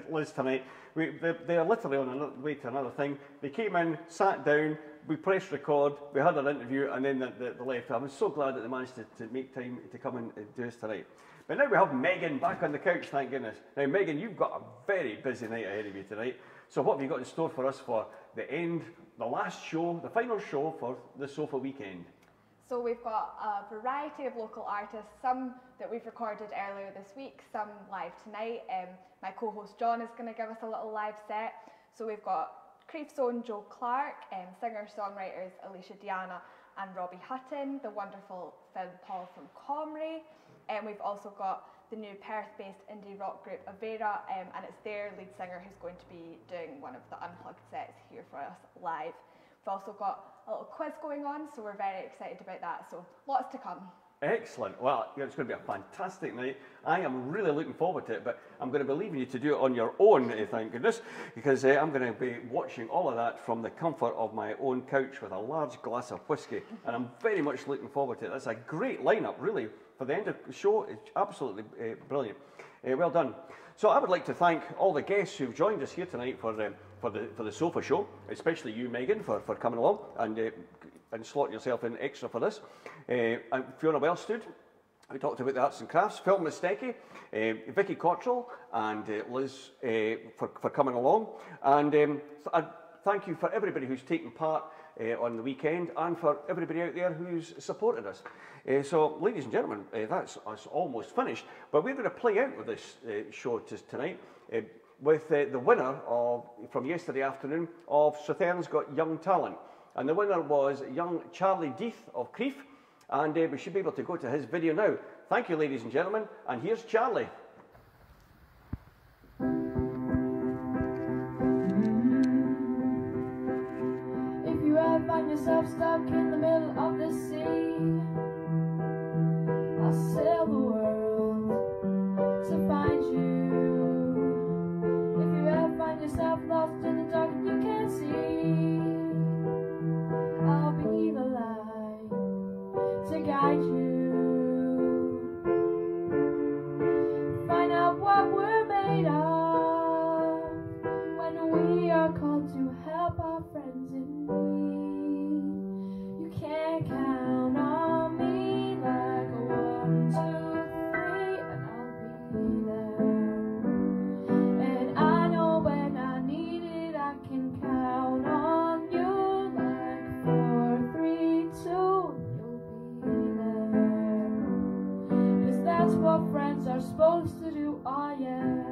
Speaker 2: Liz tonight. They are literally on another way to another thing. They came in, sat down, we pressed record, we had an interview, and then they left. I'm so glad that they managed to make time to come and do this tonight. But now we have Megan back on the couch, thank goodness. Now, Megan, you've got a very busy night ahead of you tonight. So what have you got in store for us for the last show, the final show for the S.O.F.A weekend?
Speaker 3: So we've got a variety of local artists, some that we've recorded earlier this week, some live tonight. My co-host John is going to give us a little live set. So we've got Crieff's own Joe Clark, singer-songwriters Alicia-Deanna and Robbie Hutton, the wonderful Phil Paul from Comrie. And we've also got the new Perth-based indie rock group Avaera, and it's their lead singer who's going to be doing one of the unplugged sets here for us live. We've also got a little quiz going on, so we're very excited about that. So lots to come.
Speaker 2: Excellent. Well, it's going to be a fantastic night. I am really looking forward to it, but I'm going to be leaving you to do it on your own, thank goodness, because I'm going to be watching all of that from the comfort of my own couch with a large glass of whiskey, and I'm very much looking forward to it. That's a great lineup, really, for the end of the show. It's absolutely brilliant. Well done. So I would like to thank all the guests who've joined us here tonight for the S.O.F.A show, especially you, Megan, for coming along and slotting yourself in extra for this. And Fiona Wellstood, we talked about the arts and crafts. Phil Mistecki, Vicky Cottrell, and Liz for coming along. And thank you for everybody who's taken part on the weekend, and for everybody out there who's supported us. So, ladies and gentlemen, that's us almost finished. But we're going to play out with this show tonight with the winner from yesterday afternoon of Strathearn's Got Young Talent. And the winner was young Charlie Death of Crieff. And we should be able to go to his video now. Thank you, ladies and gentlemen. And here's Charlie.
Speaker 11: If you ever find yourself stuck in the middle of the sea, I'll sail the world to find you. If you ever find yourself lost in the dark and you can't see, I'll be the friends are supposed to do. Oh yeah.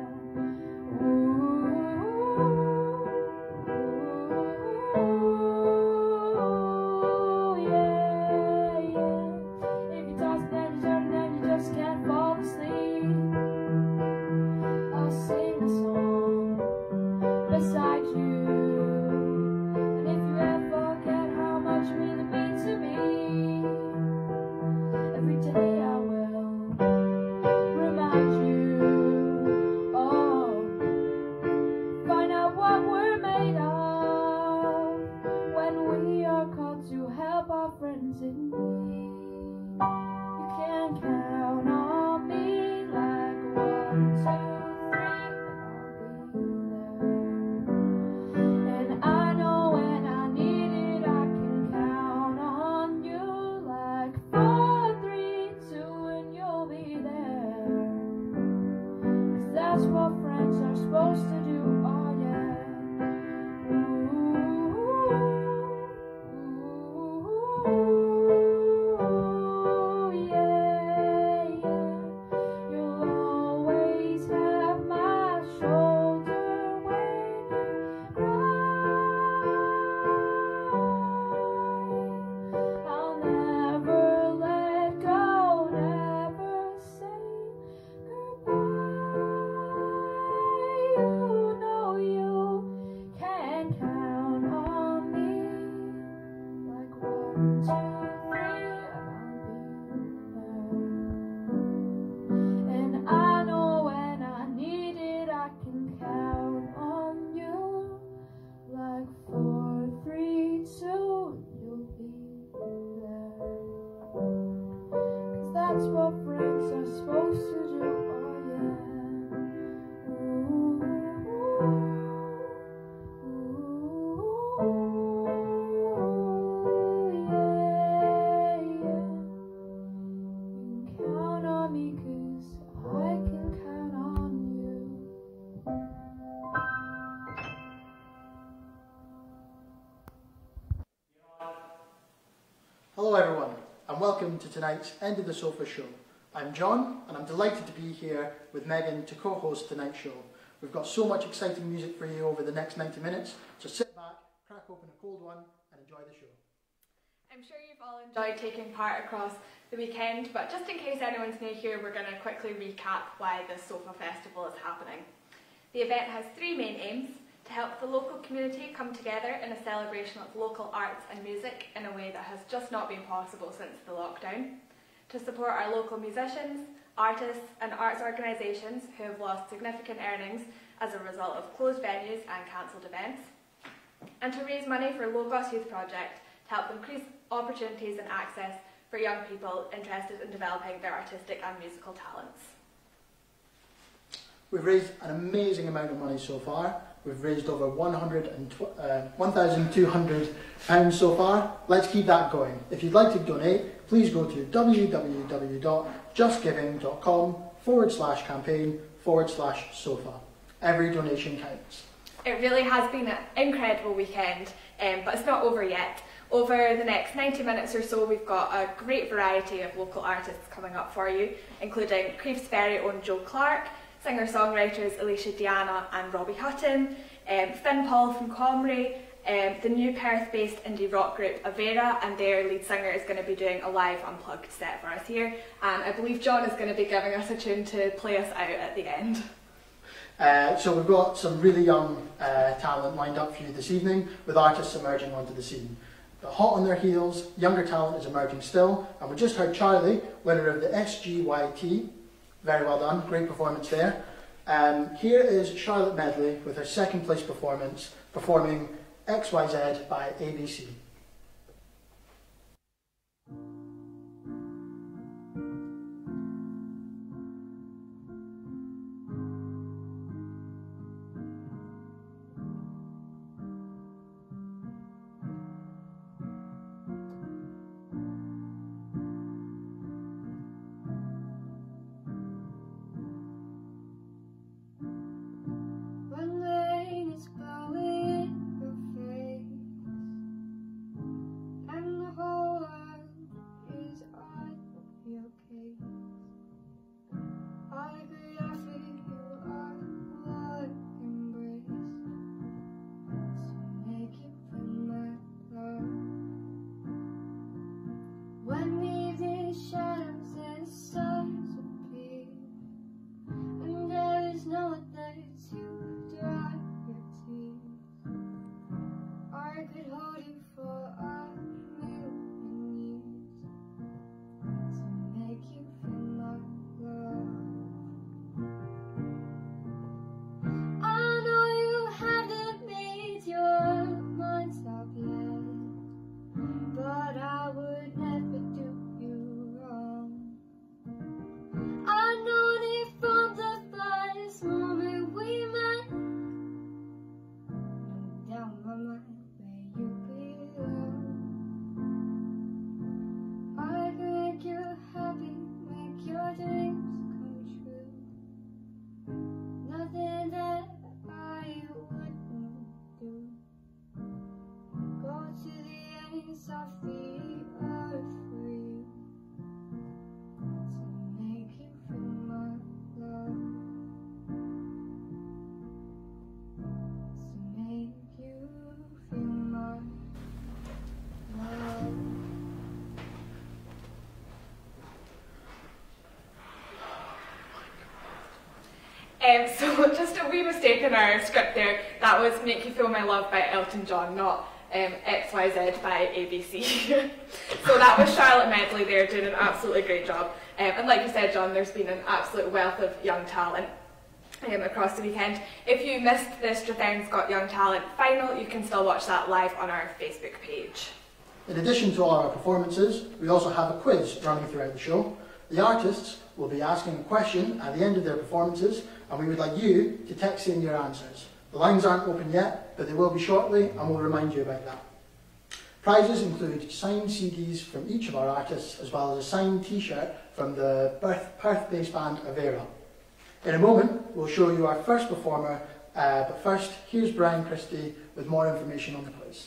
Speaker 12: Hello everyone, and welcome to tonight's End of the Sofa show. I'm John, and I'm delighted to be here with Megan to co-host tonight's show. We've got so much exciting music for you over the next 90 minutes, so sit back, crack open a cold one, and enjoy the show.
Speaker 3: I'm sure you've all enjoyed taking part across the weekend, but just in case anyone's new here, we're going to quickly recap why the S.O.F.A Festival is happening. The event has three main aims: to help the local community come together in a celebration of local arts and music in a way that has just not been possible since the lockdown, to support our local musicians, artists and arts organisations who have lost significant earnings as a result of closed venues and cancelled events, and to raise money for a low-cost youth project to help increase opportunities and access for young people interested in developing their artistic and musical talents.
Speaker 12: We've raised an amazing amount of money so far. We've raised over £1,200 so far. Let's keep that going. If you'd like to donate, please go to www.justgiving.com/campaign/SOFA. Every donation counts.
Speaker 3: It really has been an incredible weekend, but it's not over yet. Over the next 90 minutes or so, we've got a great variety of local artists coming up for you, including Creef's very own Joe Clark, singer-songwriters Alicia-Deanna and Robbie Hutton, Finn Paul from Comrie, the new Perth-based indie rock group Avaera, and their lead singer is going to be doing a live unplugged set for us here, and I believe John is going to be giving us a tune to play us out at the end.
Speaker 12: So we've got some really young talent lined up for you this evening, with artists emerging onto the scene. But hot on their heels, younger talent is emerging still, and we just heard Charlie, winner of the SGYT. Very well done, great performance there. Here is Charlotte Medley with her second place performance, performing XYZ by ABC.
Speaker 11: When rain is blowing in her face,
Speaker 3: So just a wee mistake in our script there. That was Make You Feel My Love by Elton John, not XYZ by ABC. So that was Charlotte Medley there doing an absolutely great job. And like you said, John, there's been an absolute wealth of young talent across the weekend. If you missed the Strathearn's Got Young Talent final, you can still watch that live on our Facebook page.
Speaker 12: In addition to all our performances, we also have a quiz running throughout the show. The artists will be asking a question at the end of their performances, and we would like you to text in your answers. The lines aren't open yet, but they will be shortly, and we'll remind you about that. Prizes include signed CDs from each of our artists, as well as a signed t-shirt from the Perth-based band Avaera. In a moment, we'll show you our first performer, but first, here's Brian Christie with more information on the quiz.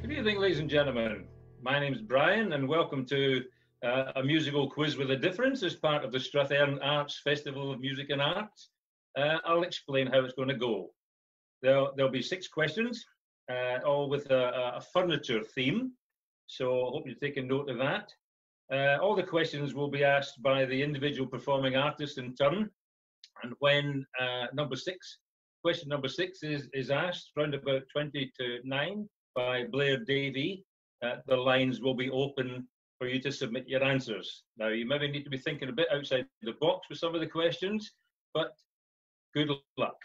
Speaker 13: Good evening, ladies and gentlemen. My name's Brian, and welcome to a musical quiz with a difference as part of the Strathearn Arts Festival of Music and Arts. I'll explain how it's going to go. There'll be 6 questions, all with a furniture theme, so I hope you're taking note of that. All the questions will be asked by the individual performing artist in turn, and when question number 6 is asked, round about 20 to 9, by Blair Davie, the lines will be open for you to submit your answers. Now, you maybe need to be thinking a bit outside the box with some of the questions, but good luck.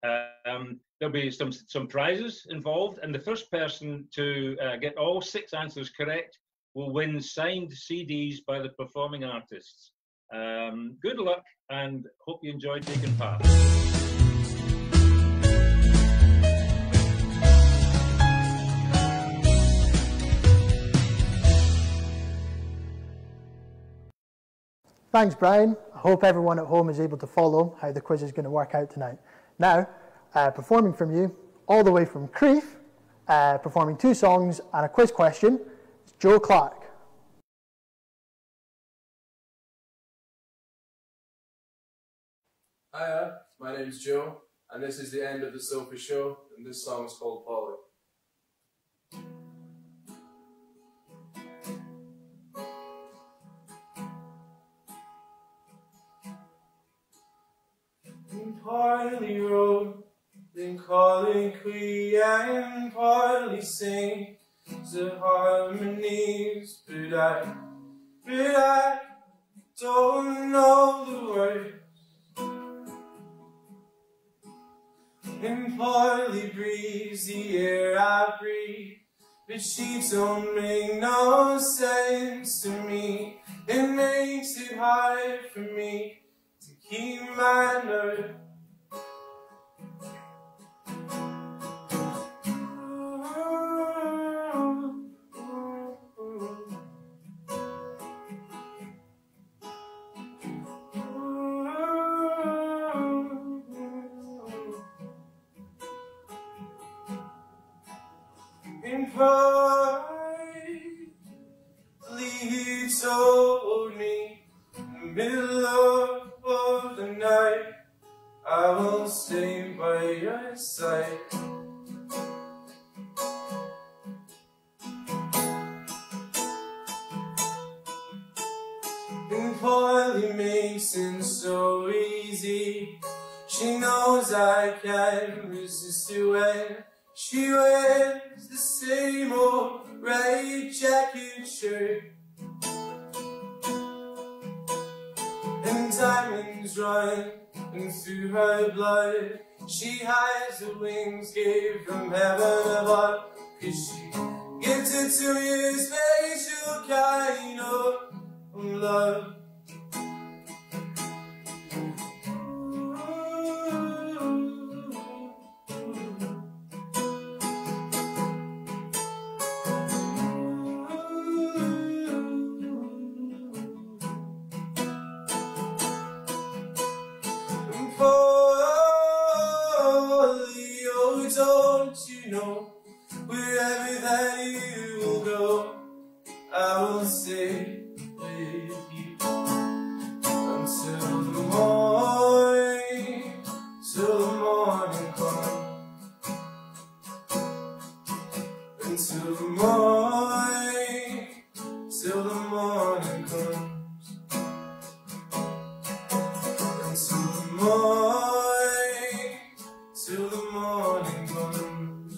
Speaker 13: There'll be some prizes involved, and the first person to get all 6 answers correct will win signed CDs by the performing artists. Good luck, and hope you enjoy taking part.
Speaker 12: Thanks, Brian. I hope everyone at home is able to follow how the quiz is going to work out tonight. Now, performing from you, all the way from Crieff, performing 2 songs and a quiz question, is Joe Clark.
Speaker 14: Hiya, my name's Joe, and this is the end of the S.O.F.A show, and this song is called Polly. Partly road, then calling Queen, and partly sing the harmonies, but I don't know the words, and partly breathes the air I breathe, but she don't make no sense to me. It makes it hard for me to keep my nerve. And partly he told me in the middle of the night, I will stay by your side. And partly makes it so easy. She knows I can't resist it when she wears the same old red jacket shirt, and diamonds run through her blood. She hides the wings gave from heaven above, 'cause she gifted to you special kind of love. Don't you know, wherever that you will go, I will stay with you until the morning, till the morning comes. until the morning, till the morning comes, until the morning, till the morning comes,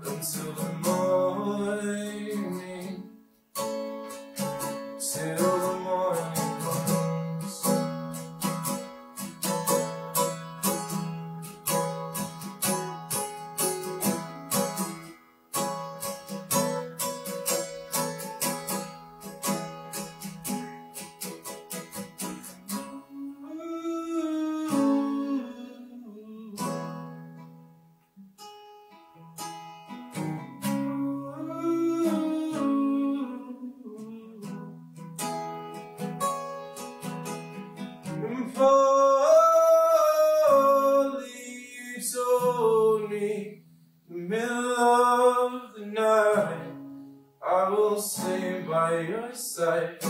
Speaker 14: until the morning, till the morning comes. If only you told me in the middle of the night, I will stay by your side.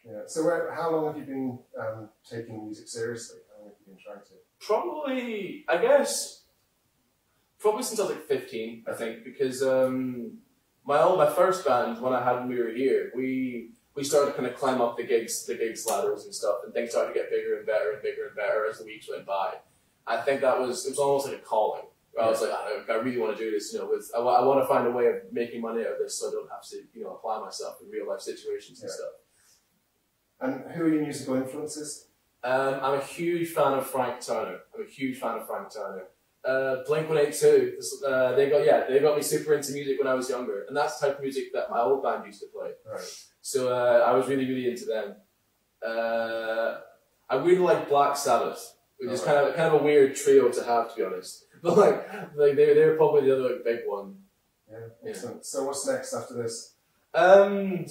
Speaker 8: Yeah. So how long have you been taking music seriously? How long have you been trying to?
Speaker 14: Probably, I guess, probably since I was like 15, I think, because my first band, when we were here, we started to kind of climb up the gigs ladders and stuff, and things started to get bigger and better and bigger and better as the weeks went by. I think it was almost like a calling. Where I was like, I really want to do this, I want to find a way of making money out of this so I don't have to, apply myself in real life situations and stuff.
Speaker 8: And who are your musical influences?
Speaker 14: I'm a huge fan of Frank Turner. Blink-182. They got me super into music when I was younger, and that's the type of music that my old band used to play.
Speaker 8: Right.
Speaker 14: So I was really, really into them. I really like Black Sabbath, which is kind of a weird trio to have, to be honest. But they're probably the other big one.
Speaker 8: Yeah, excellent. So what's next after this?
Speaker 14: I'm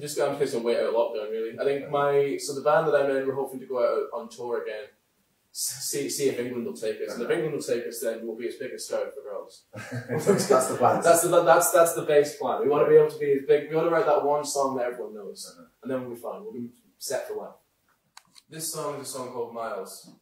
Speaker 14: just going to wait out lockdown, really. I think the band that I'm in, we're hoping to go out on tour again. See if England will take us. And if England will take us, then we'll be as big as Scout for Girls.
Speaker 8: That's the plan.
Speaker 14: That's the base plan. We want to be able to be as big. We want to write that one song that everyone knows, and then we'll be fine. We'll be set for life. This song is a song called Miles.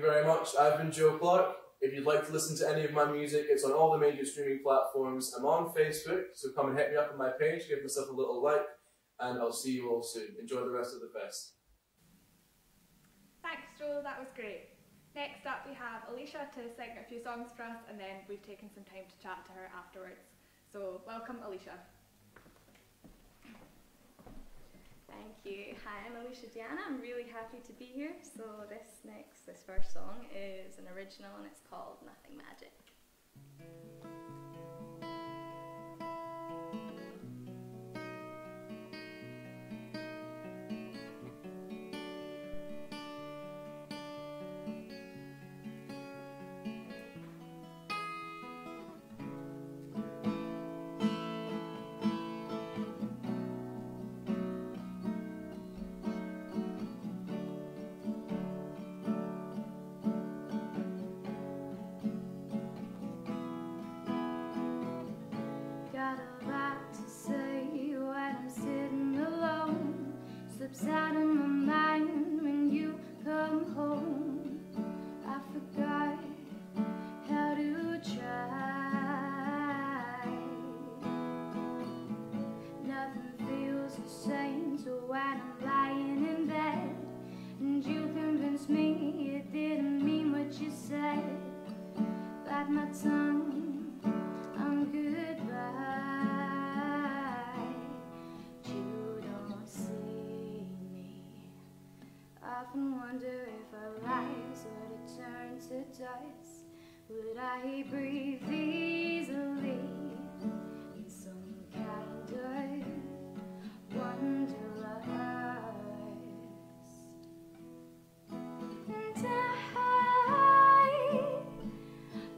Speaker 14: very much. I've been Joe Clark. If you'd like to listen to any of my music, it's on all the major streaming platforms. I'm on Facebook, so come and hit me up on my page, give myself a little like, and I'll see you all soon. Enjoy the rest of the fest.
Speaker 3: Thanks, Joel, that was great. Next up we have Alicia to sing a few songs for us, and then we've taken some time to chat to her afterwards. So welcome, Alicia.
Speaker 15: Thank you. Hi, I'm Alicia-Deanna. I'm really happy to be here. So this first song is an original and it's called Nothing Magic. Slips out of my mind when you come home. I forgot how to try. Nothing feels the same. So when I'm lying in bed and you convince me it didn't mean what you said, bite my tongue on goodbye. I often wonder if our lives were to turn to dust, would I breathe easily in some kind of wanderlust? And I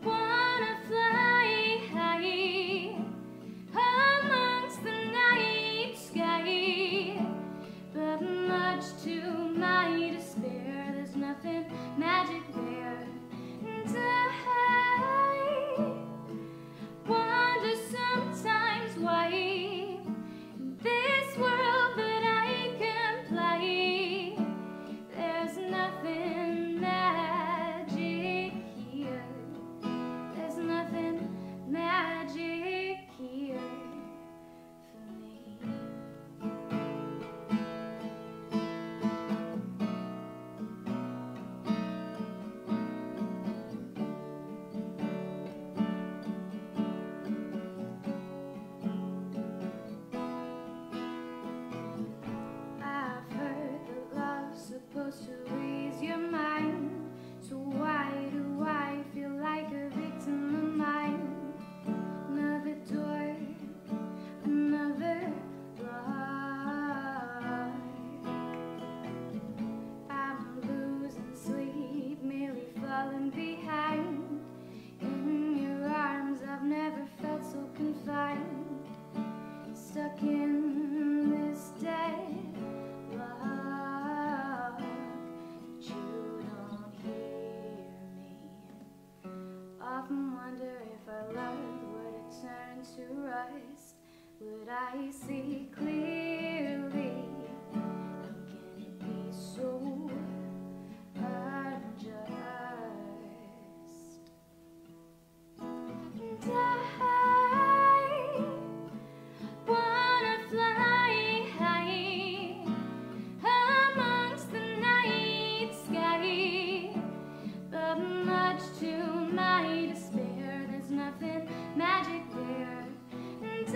Speaker 15: wanna fly high amongst the night sky, but much to my despair, there's nothing magic there. And I wonder sometimes why in this world that I can play, there's nothing magic here. There's nothing magic here for me. Supposed to ease your mind, so why do I feel like a victim of mine? Another door, another bar. I'm losing sleep, merely falling behind. In your arms I've never felt so confined, stuck in this dead often wonder if our love were to turn to rust, would I see clearly? How can it be so unjust? And I wanna fly high amongst the night sky, but much to my despair, there's nothing magic there. And I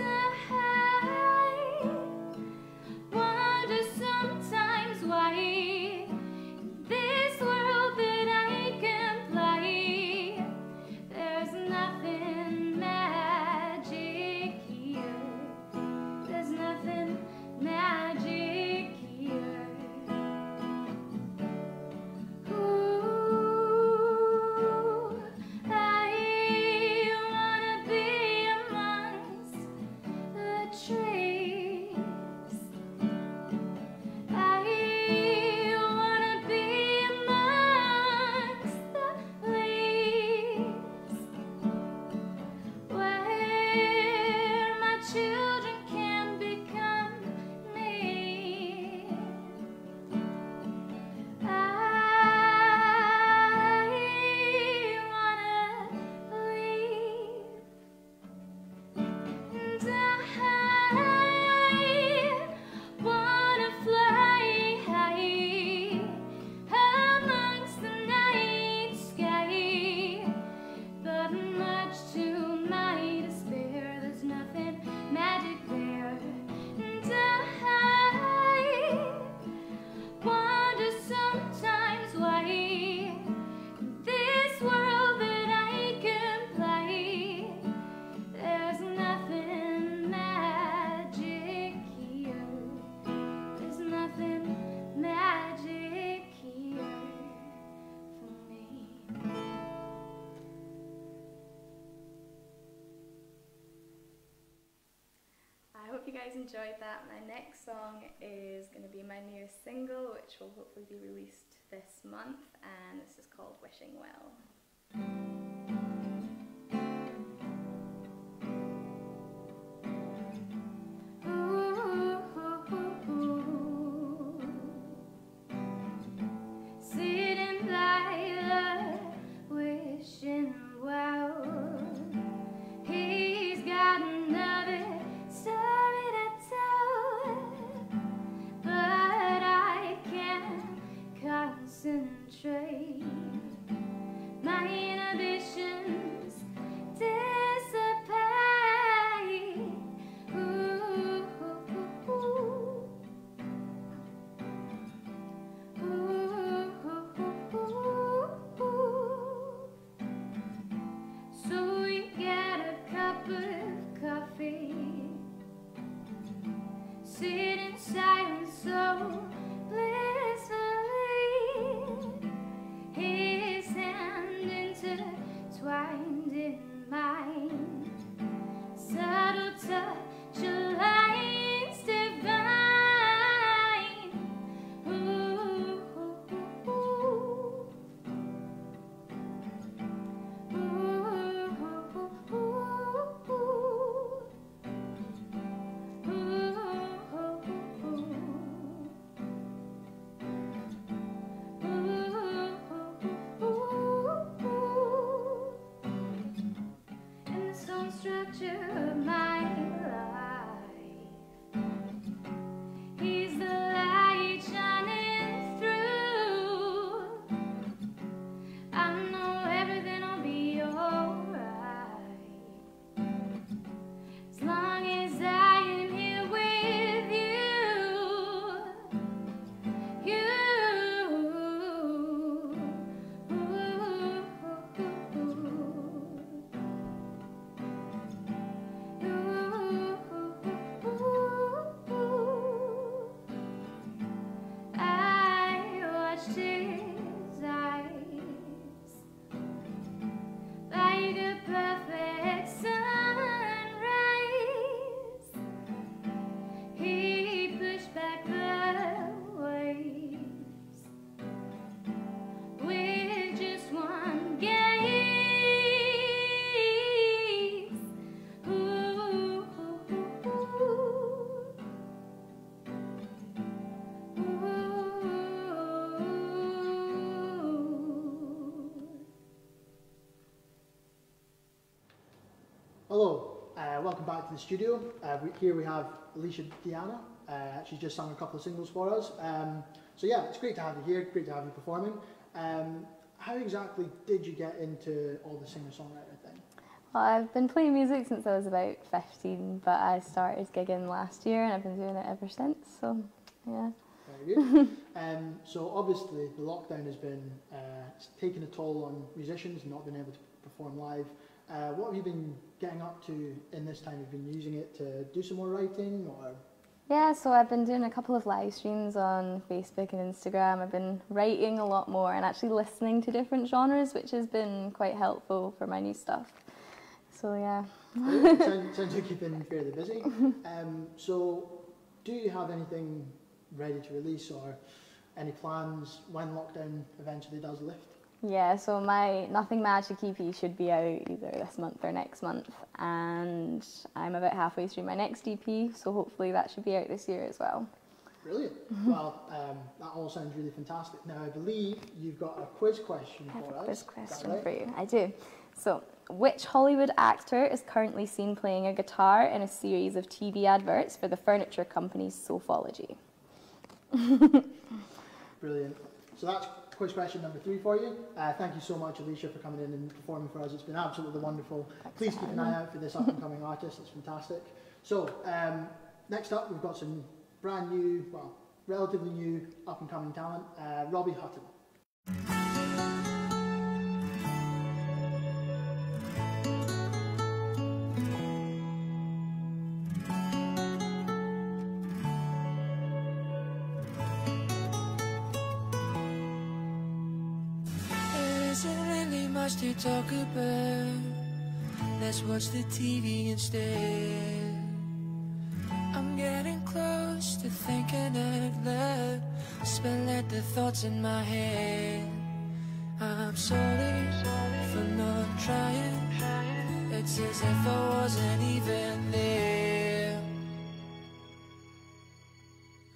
Speaker 15: wonder sometimes why in this world that I can play, there's nothing magic.
Speaker 16: guys enjoyed that. My next song is going to be my newest single, which will hopefully be released this month, and this is called Wishing Well.
Speaker 15: Sitting by the wishing well, he's got another story to tell, but I can't concentrate. My inhibitions dissipate. Ooh, ooh, ooh. So we get a cup of coffee, sit in silence so blissfully, his hand intertwined in mine, subtle touch of lines divine. Ooh, ooh, ooh. In the stone structure of my life, he's the light shining through. I know everything will be alright, as long as I am here with you. You. I watched his eyes like a perfect sunrise. He pushed back the waves with just one gaze. Ooh, ooh, ooh, ooh.
Speaker 12: Hello, welcome back to the studio. Here we have Alicia-Deanna. She's just sung a couple of singles for us. So yeah, it's great to have you here, great to have you performing. How exactly did you get into all the singer-songwriter thing?
Speaker 16: Well, I've been playing music since I was about 15, but I started gigging last year and I've been doing it ever since, so yeah.
Speaker 12: Very good. So obviously the lockdown has been taking a toll on musicians, not being able to perform live. What have you been getting up to in this time? Have you been using it to do some more writing, or?
Speaker 16: Yeah, so I've been doing a couple of live streams on Facebook and Instagram. I've been writing a lot more and actually listening to different genres, which has been quite helpful for my new stuff. So yeah.
Speaker 12: Sounds like you've been fairly busy. So do you have anything ready to release, or any plans when lockdown eventually does lift?
Speaker 16: Yeah, so my Nothing Magic EP should be out either this month or next month, and I'm about halfway through my next EP, so hopefully that should be out this year as well.
Speaker 12: Brilliant. Well, that all sounds really fantastic. Now, I believe you've got a quiz question for us.
Speaker 16: I have a quiz question for you. I do. So, which Hollywood actor is currently seen playing a guitar in a series of TV adverts for the furniture company Sofology?
Speaker 12: Brilliant. So that's quiz question number 3 for you. Thank you so much, Alicia, for coming in and performing for us. It's been absolutely wonderful. Please keep an eye out for this up-and-coming artist. It's fantastic. So, next up, we've got some brand new, well, relatively new up-and-coming talent, Robbie Hutton.
Speaker 14: To talk about, let's watch the TV instead. I'm thinking out loud, spilling the thoughts in my head. I'm sorry for not trying. It's as if I wasn't even there.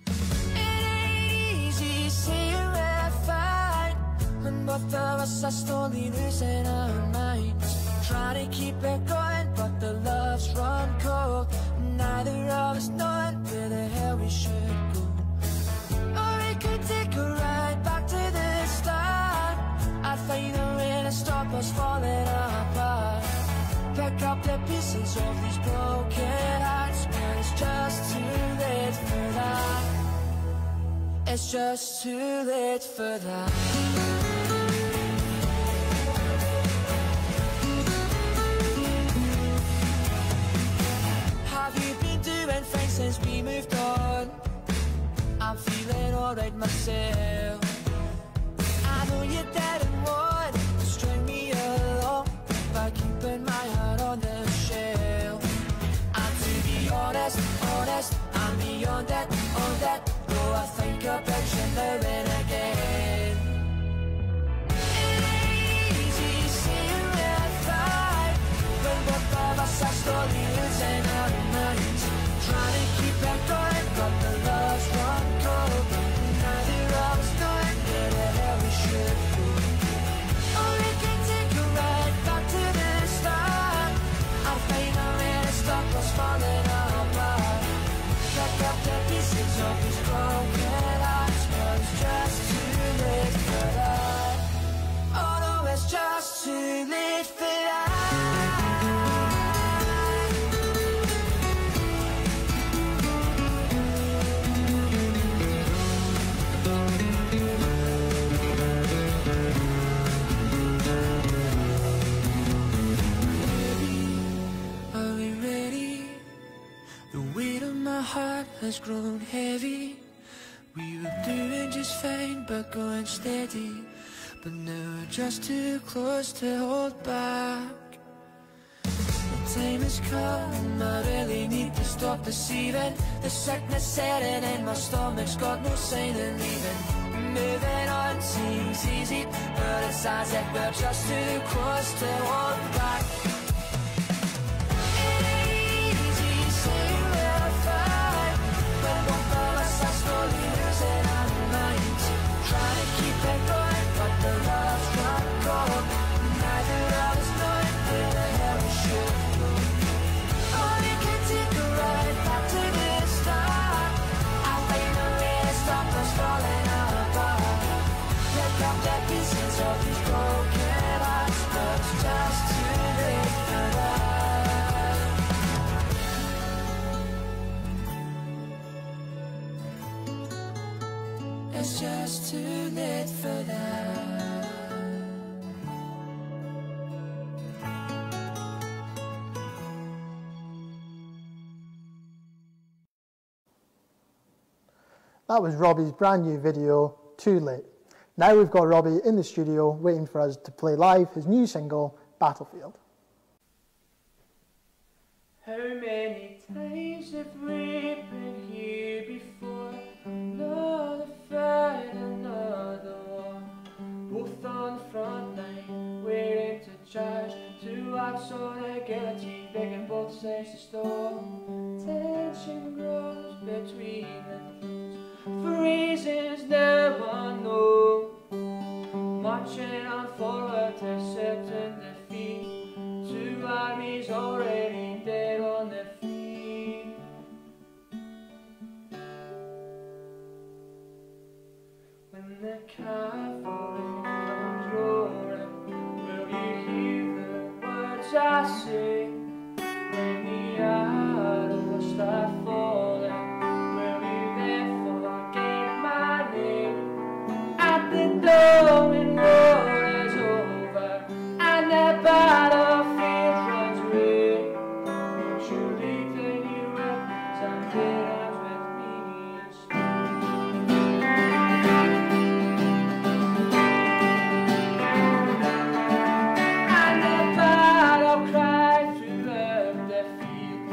Speaker 14: It ain't easy seeing where I find when both of us are slowly losing our minds. Trying to keep it going, but the love's run cold. Neither of us knowing where the hell we should go. Or we could take a ride back to the start. I'd find a way to stop us falling apart. Pick up the pieces of these broken hearts, but it's just too late for that. It's just too late for that. Have you been doing fine since we moved on? I'm feeling alright myself. I know you didn't want to string me along by keeping my heart on the shelf. And to be honest, I'm beyond that, on that. Though I think about you now and again. It ain't easy seeing red flag when both of us are slowly losing our minds. Trying to keep it going, but the love's run cold. Neither of us knowing where the hell we should go. Or we can take a ride back to the start. I'll find a way to stop us falling apart. Pick up the pieces of these broken hearts, but it's just too late for that. Oh no, it's just too late for that. Are we ready? The weight of my heart has grown heavy. We were doing just fine, but going steady. But now we're just too close to hold back. The time has come, I really need to stop deceiving. The sickness setting in, my stomach's got no sign of leaving. Moving on seems easy, but it's as if we're just too close to hold back. It ain't easy seeing where I find when both of us are slowly losing our minds. Trying to keep it going, but the love's run cold. Neither of us knowing where the hell we should go. Or we can take a ride back to the start. I'll find a way to stop us falling apart. Pick up the pieces of these broken hearts, but it's just too late for that. It's just too late for that.
Speaker 12: That was Robbie's brand new video, Too Late. Now we've got Robbie in the studio waiting for us to play live his new single, Battlefield.
Speaker 14: How many times have we been here before? Another fight, another war. Both on the front line, waiting to charge. To watch on the guillotine, begging both sides to stop. Tension grows between the teams, for reasons no one knows. Marching on forward to certain defeat. Two armies already dead on their feet. When the cavalry comes roaring, will you hear the words I say? When the arrows start falling, will you then forget my name? At the dawn when war is over and the battlefield runs away, won't you leave the new weapons and get arms with me instead? And the battle cry throughout the field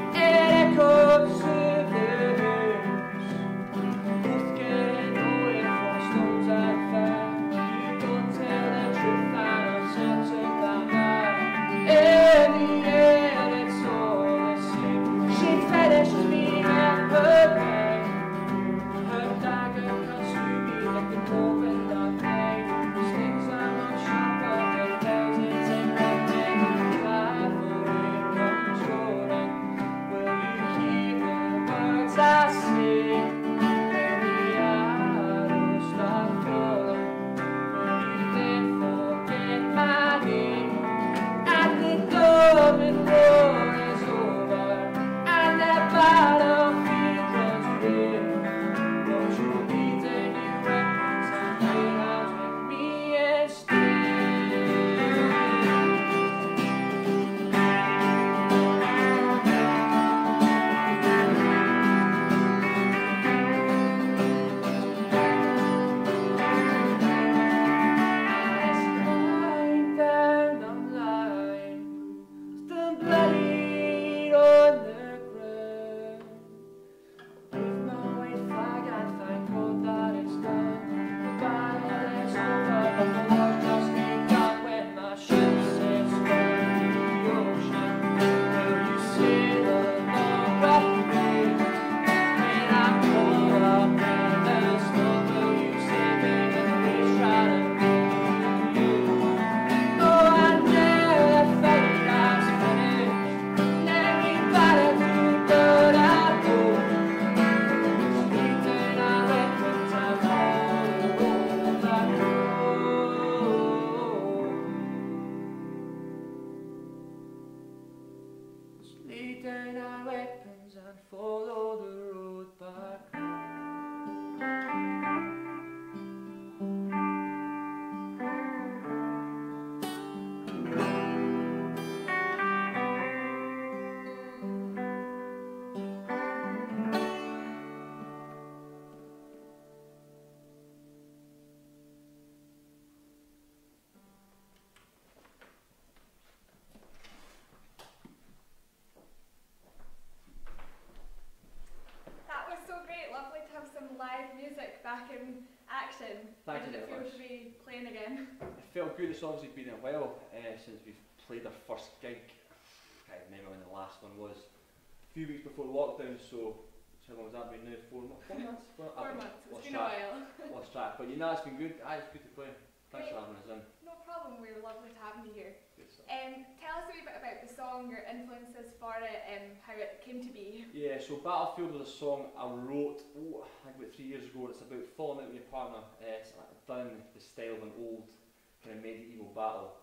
Speaker 3: Back in action. How did it feel to be playing again?
Speaker 2: It felt good. It's obviously been a while since we've played our first gig. I can't remember when the last one was. A few weeks before lockdown, so how long has that been now? 4 months? 4 months?
Speaker 3: 4 months. It's been a while.
Speaker 2: Lost track. But you know, it's been good. It's good to play. Thanks for having us in.
Speaker 3: No problem. We're lovely to have you here. Tell us a wee bit about the song, your influences for it, and how it came to be.
Speaker 2: Yeah, so Battlefield was a song I wrote, I think about 3 years ago. It's about falling out with your partner. It's done in the style of an old kind of medieval battle.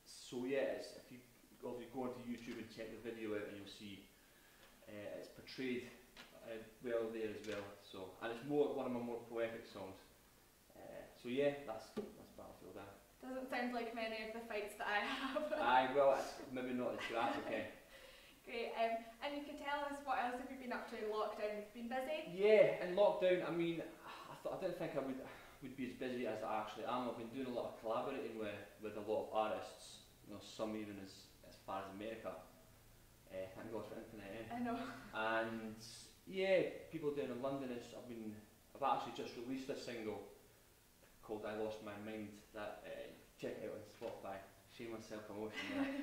Speaker 2: So yeah, if you go onto YouTube and check the video out, and you'll see it's portrayed well there as well. So, and it's one of my more poetic songs. So yeah, that's Battlefield.
Speaker 3: Doesn't sound like many of the fights that I have.
Speaker 2: Well, maybe not as good. That's okay.
Speaker 3: Great. And you can tell us what else have you been up to in lockdown? You've been busy?
Speaker 2: Yeah, in lockdown, I mean, I didn't think I would be as busy as I actually am. I've been doing a lot of collaborating with a lot of artists, you know, some even as far as America. Thank God for internet, eh?
Speaker 3: I know.
Speaker 2: And yeah, people down in London I've actually just released a single called I Lost My Mind that check out on S.O.F.A. Shameless self-promotion there.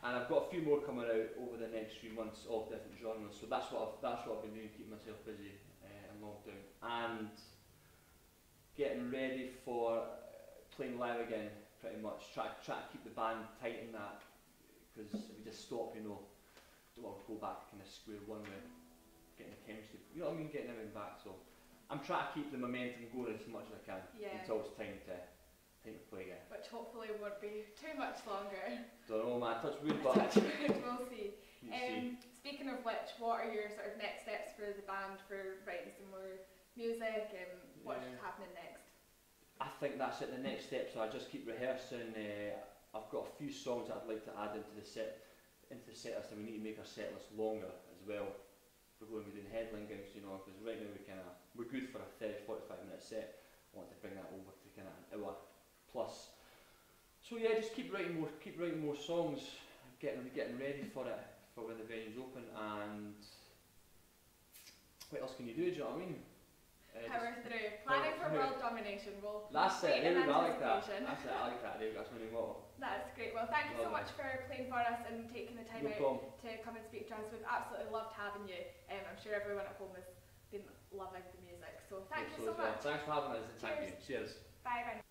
Speaker 2: And I've got a few more coming out over the next few months of different genres, so that's what I've been doing, keeping myself busy in lockdown. And getting ready for playing live again, pretty much. Try to keep the band tight in that, because if we just stop, you know, we'll go back to kind of square one with getting the chemistry, you know what I mean, getting everything back. So I'm trying to keep the momentum going as much as I can until it's time to play again.
Speaker 3: Which hopefully won't be too much longer.
Speaker 2: Don't know, man. Touch wood, but
Speaker 3: touch wood, we'll see. Speaking of which, what are your sort of next steps for the band for writing some more music, and what's happening next?
Speaker 2: I think that's it. The next steps are I just keep rehearsing. I've got a few songs that I'd like to add into the set list, and we need to make our set list longer as well. We're going to be doing headline gigs, you know, because right now we're good for a 30-45 minute set. I want to bring that over to kind of an hour plus. So yeah, just keep writing more songs, getting ready for it, for when the venue's open. And what else can you do? Do you know what I mean?
Speaker 3: Power through. Planning for world domination.
Speaker 2: That's it. There we go. I like that. That's it. I like that. There we go. That's really well.
Speaker 3: That's great. Well, thank you so much for playing for us and taking the time out to come and speak to us. We've absolutely loved having you. I'm sure everyone at home has been loving the music. So thank you so much.
Speaker 2: Thanks for having us. Thank you. Cheers.
Speaker 3: Bye bye.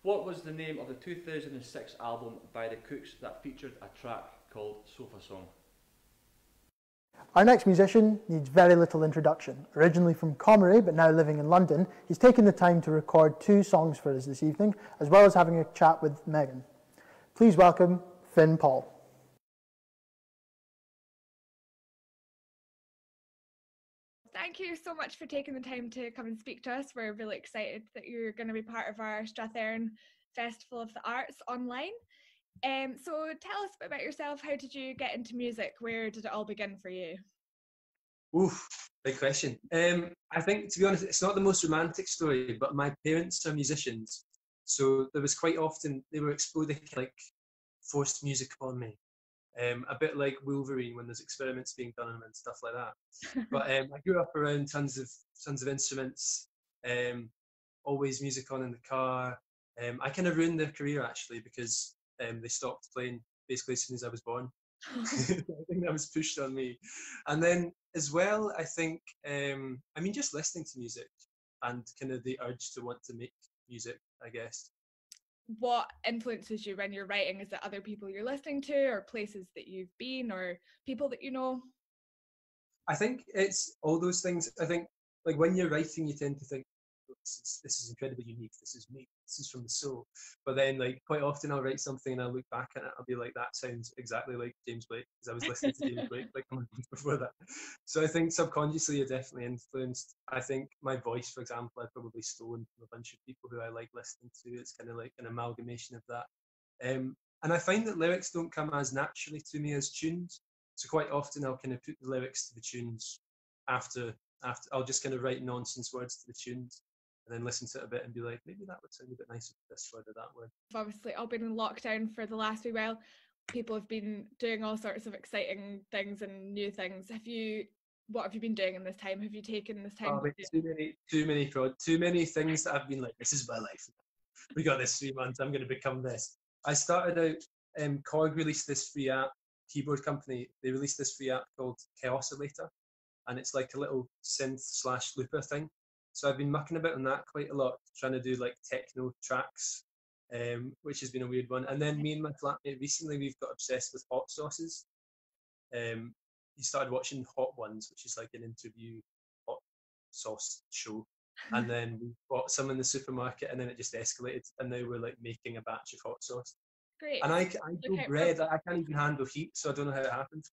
Speaker 2: What was the name of the 2006 album by the Cooks that featured a track called S.O.F.A Song?
Speaker 17: Our next musician needs very little introduction. Originally from Comrie, but now living in London, he's taken the time to record 2 songs for us this evening, as well as having a chat with Megan. Please welcome Finn Paul.
Speaker 3: Thank you so much for taking the time to come and speak to us. We're really excited that you're going to be part of our Strathearn Festival of the Arts online. So tell us a bit about yourself. How did you get into music? Where did it all begin for you?
Speaker 18: Oof, big question. I think, to be honest, it's not the most romantic story, but my parents are musicians. So there was quite often, they were exploding like forced music on me. A bit like Wolverine when there's experiments being done on him and stuff like that. But I grew up around tons of instruments, always music on in the car. I kind of ruined their career actually because they stopped playing basically as soon as I was born. I think that was pushed on me. And then as well, I think, I mean, just listening to music and kind of the urge to want to make music, I guess.
Speaker 3: What influences you when you're writing? Is it other people you're listening to, or places that you've been, or people that you know?
Speaker 18: I think it's all those things. I think like when you're writing, you tend to think, oh, this is incredibly unique. This is me. This is from the soul. But then like quite often I'll write something and I'll look back at it. I'll be like, that sounds exactly like James Blake because I was listening to James Blake like a month before that. So I think subconsciously you're definitely influenced. I think my voice, for example, I've probably stolen from a bunch of people who I like listening to. It's kind of like an amalgamation of that. And I find that lyrics don't come as naturally to me as tunes. So quite often I'll kind of put the lyrics to the tunes after I'll just kind of write nonsense words to the tunes and then listen to it a bit and be like, maybe that would sound a bit nicer with this word or that word.
Speaker 3: We've obviously all been in lockdown for the last wee while. People have been doing all sorts of exciting things and new things. What have you been doing in this time? Have you taken this time?
Speaker 18: Too many things that I've been like, this is my life. We got this 3 months, I'm going to become this. I started out, Korg released this free app, keyboard company, they released this free app called Chaosilator, and it's like a little synth/looper thing. So I've been mucking about on that quite a lot, trying to do like techno tracks, which has been a weird one. And then me and my flatmate recently, we've got obsessed with hot sauces. He started watching Hot Ones, which is like an interview hot sauce show. And then we bought some in the supermarket and then it just escalated. And now we're like making a batch of hot sauce.
Speaker 3: Great.
Speaker 18: And I do bread, I can't even handle heat, so I don't know how it happened.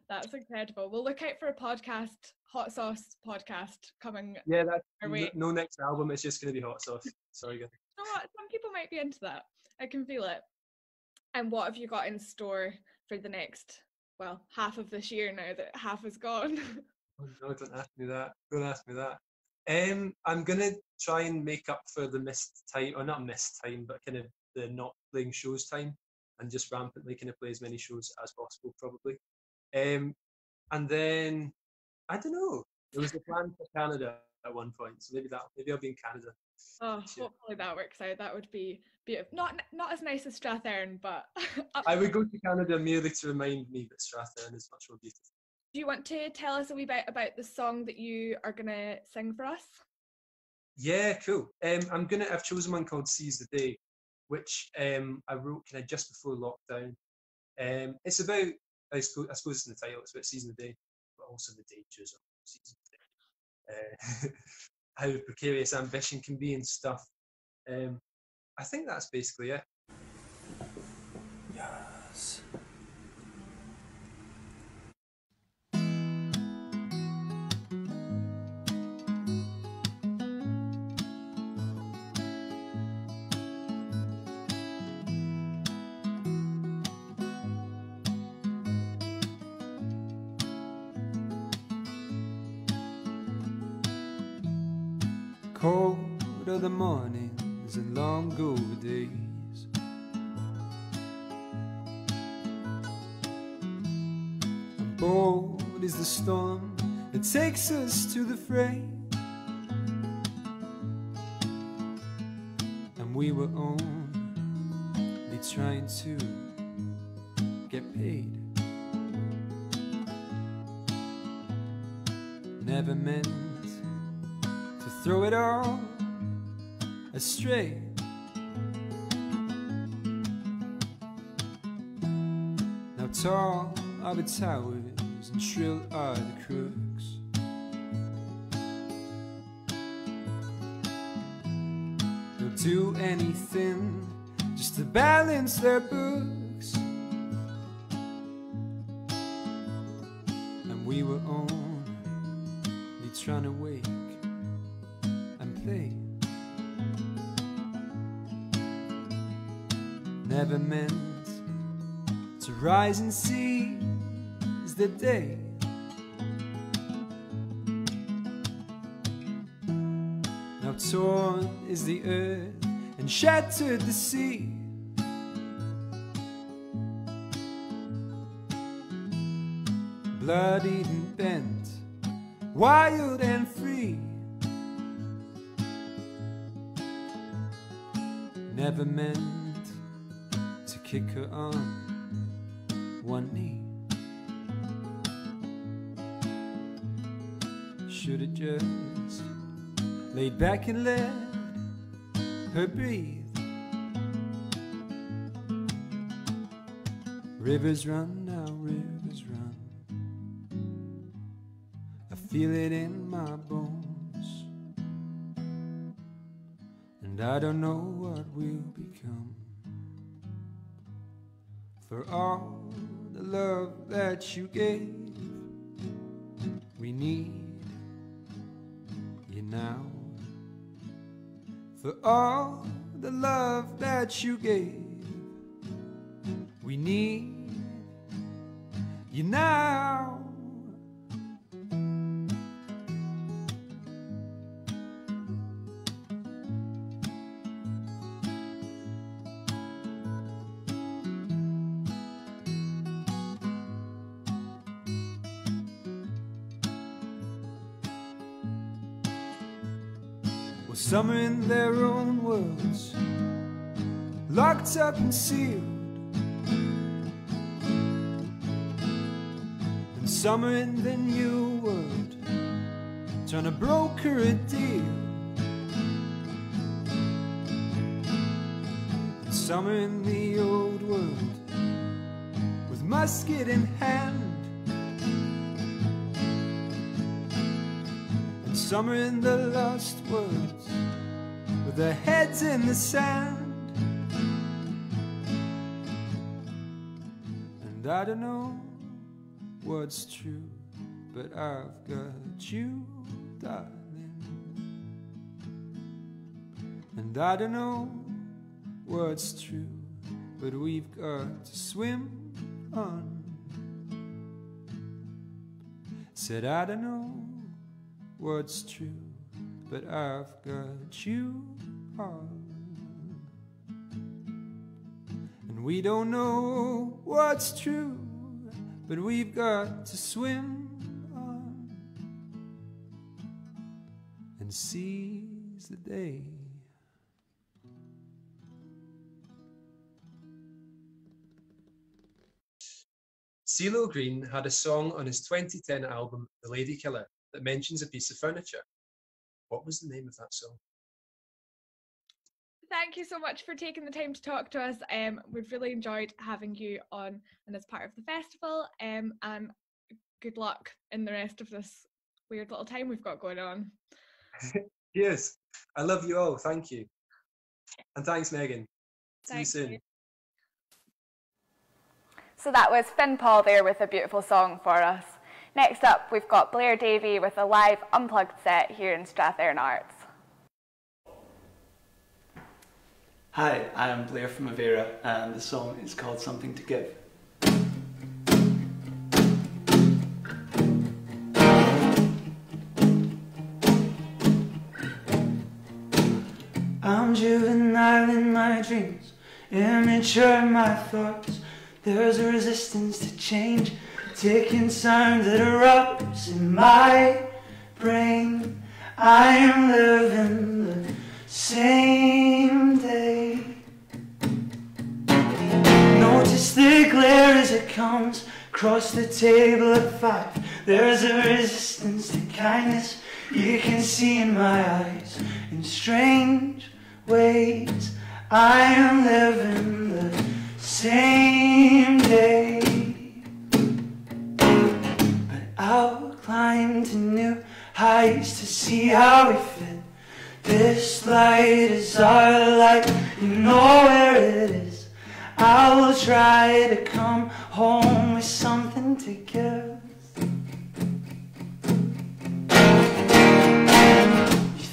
Speaker 3: That's incredible. We'll look out for a podcast, hot sauce podcast coming.
Speaker 18: Yeah, that's
Speaker 3: our way.
Speaker 18: No next album, it's just going to be hot sauce. Sorry, guys.
Speaker 3: You know what? Some people might be into that. I can feel it. And what have you got in store for the next, well, half of this year now that half is gone?
Speaker 18: Oh no, don't ask me that. Don't ask me that. I'm going to try and make up for the missed time, or not missed time, but kind of the not playing shows time, and just rampantly kind of play as many shows as possible, probably. And then, I don't know, there was a plan for Canada at one point, so maybe I'll be in Canada.
Speaker 3: Oh, hopefully that works out. That would be beautiful. Not as nice as Strathearn, but
Speaker 18: I would go to Canada merely to remind me that Strathearn is much more beautiful.
Speaker 3: Do you want to tell us a wee bit about the song that you are going to sing for us?
Speaker 18: Yeah, cool. I've chosen one called Seize the Day, which I wrote kind of just before lockdown. It's about, I suppose it's in the title, it's about seizing the day, but also the dangers of seizing the day. How precarious ambition can be and stuff. I think that's basically it. Yes.
Speaker 14: Cold are the mornings and long overdays, and bold is the storm that takes us to the fray. And we were only trying to get paid. Never meant to throw it all astray. Now tall are the towers and shrill are the crooks. They'll do anything just to balance their books. we were only trying to wake and play. Never meant to rise and seize the day. Now torn is the earth and shattered the sea. Bloodied and bent, wild and free. Never meant to kick her on one knee. Should've just laid back and let her breathe. Rivers run now, rivers run. I feel it in my bones, and I don't know what we'll become. For all the love that you gave, we need you now. For all the love that you gave, we need you now. Well, some are in their own worlds, locked up and sealed. Some are in the new world, trying to broker a deal. And some are in the old world, with musket in hand. And some are in the lost world, with their heads in the sand. And I don't know what's true, but I've got you, darling. And I don't know what's true, but we've got to swim on. Said I don't know what's true, but I've got you on. And we don't know what's true, but we've got to swim on and seize the day.
Speaker 18: CeeLo Green had a song on his 2010 album, The Lady Killer, that mentions a piece of furniture. What was the name of that song?
Speaker 3: Thank you so much for taking the time to talk to us. We've really enjoyed having you on and as part of the festival, and good luck in the rest of this weird little time we've got going on.
Speaker 18: Yes, I love you all. Thank you. And thanks, Megan. See you soon.
Speaker 3: So that was Finn Paul there with a beautiful song for us. Next up, we've got Blair Davie with a live unplugged set here in Strathearn Arts.
Speaker 19: Hi, I'm Blair from Avaera, and the song is called Something to Give. I'm juvenile in my dreams, immature in my thoughts. There's a resistance to change, ticking sound that erupts in my brain. I am living the same day. Notice the glare as it comes across the table at 5. There's a resistance to kindness you can see in my eyes. In strange ways, I am living the same day. But I'll climb to new heights to see how we fit. This light is our light, you know where it is. I will try to come home with something to give.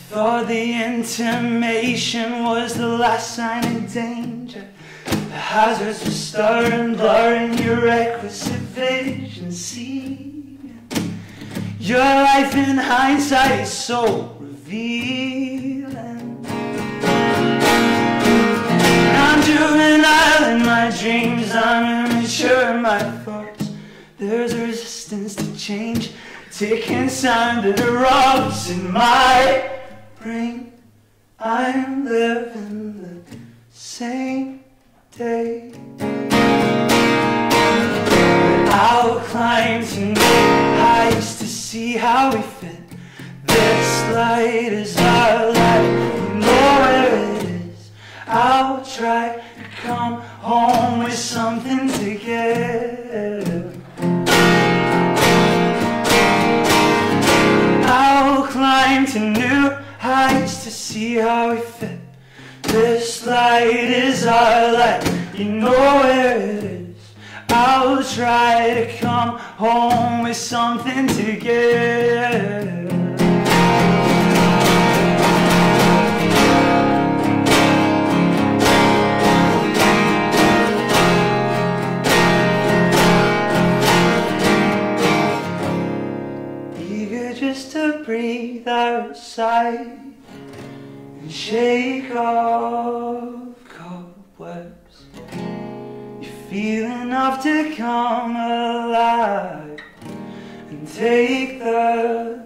Speaker 19: Thought the intimation was the last sign of danger. The hazards were starring, blurring your requisite vision. See, your life in hindsight is so revealing. I'm juvenile in my dreams, I'm immature in my thoughts. There's a resistance to change, taking sound that erupts in my brain. I'm living the same day. I'll climb to new heights to see how we fit. This light is our light, you know where it is. I'll try to come home with something to give. I'll climb to new heights to see how we fit. This light is our light, you know where it is. I'll try to come home with something to give. Eager just to breathe outside and shake off cobwebs. You feel enough to come alive and take the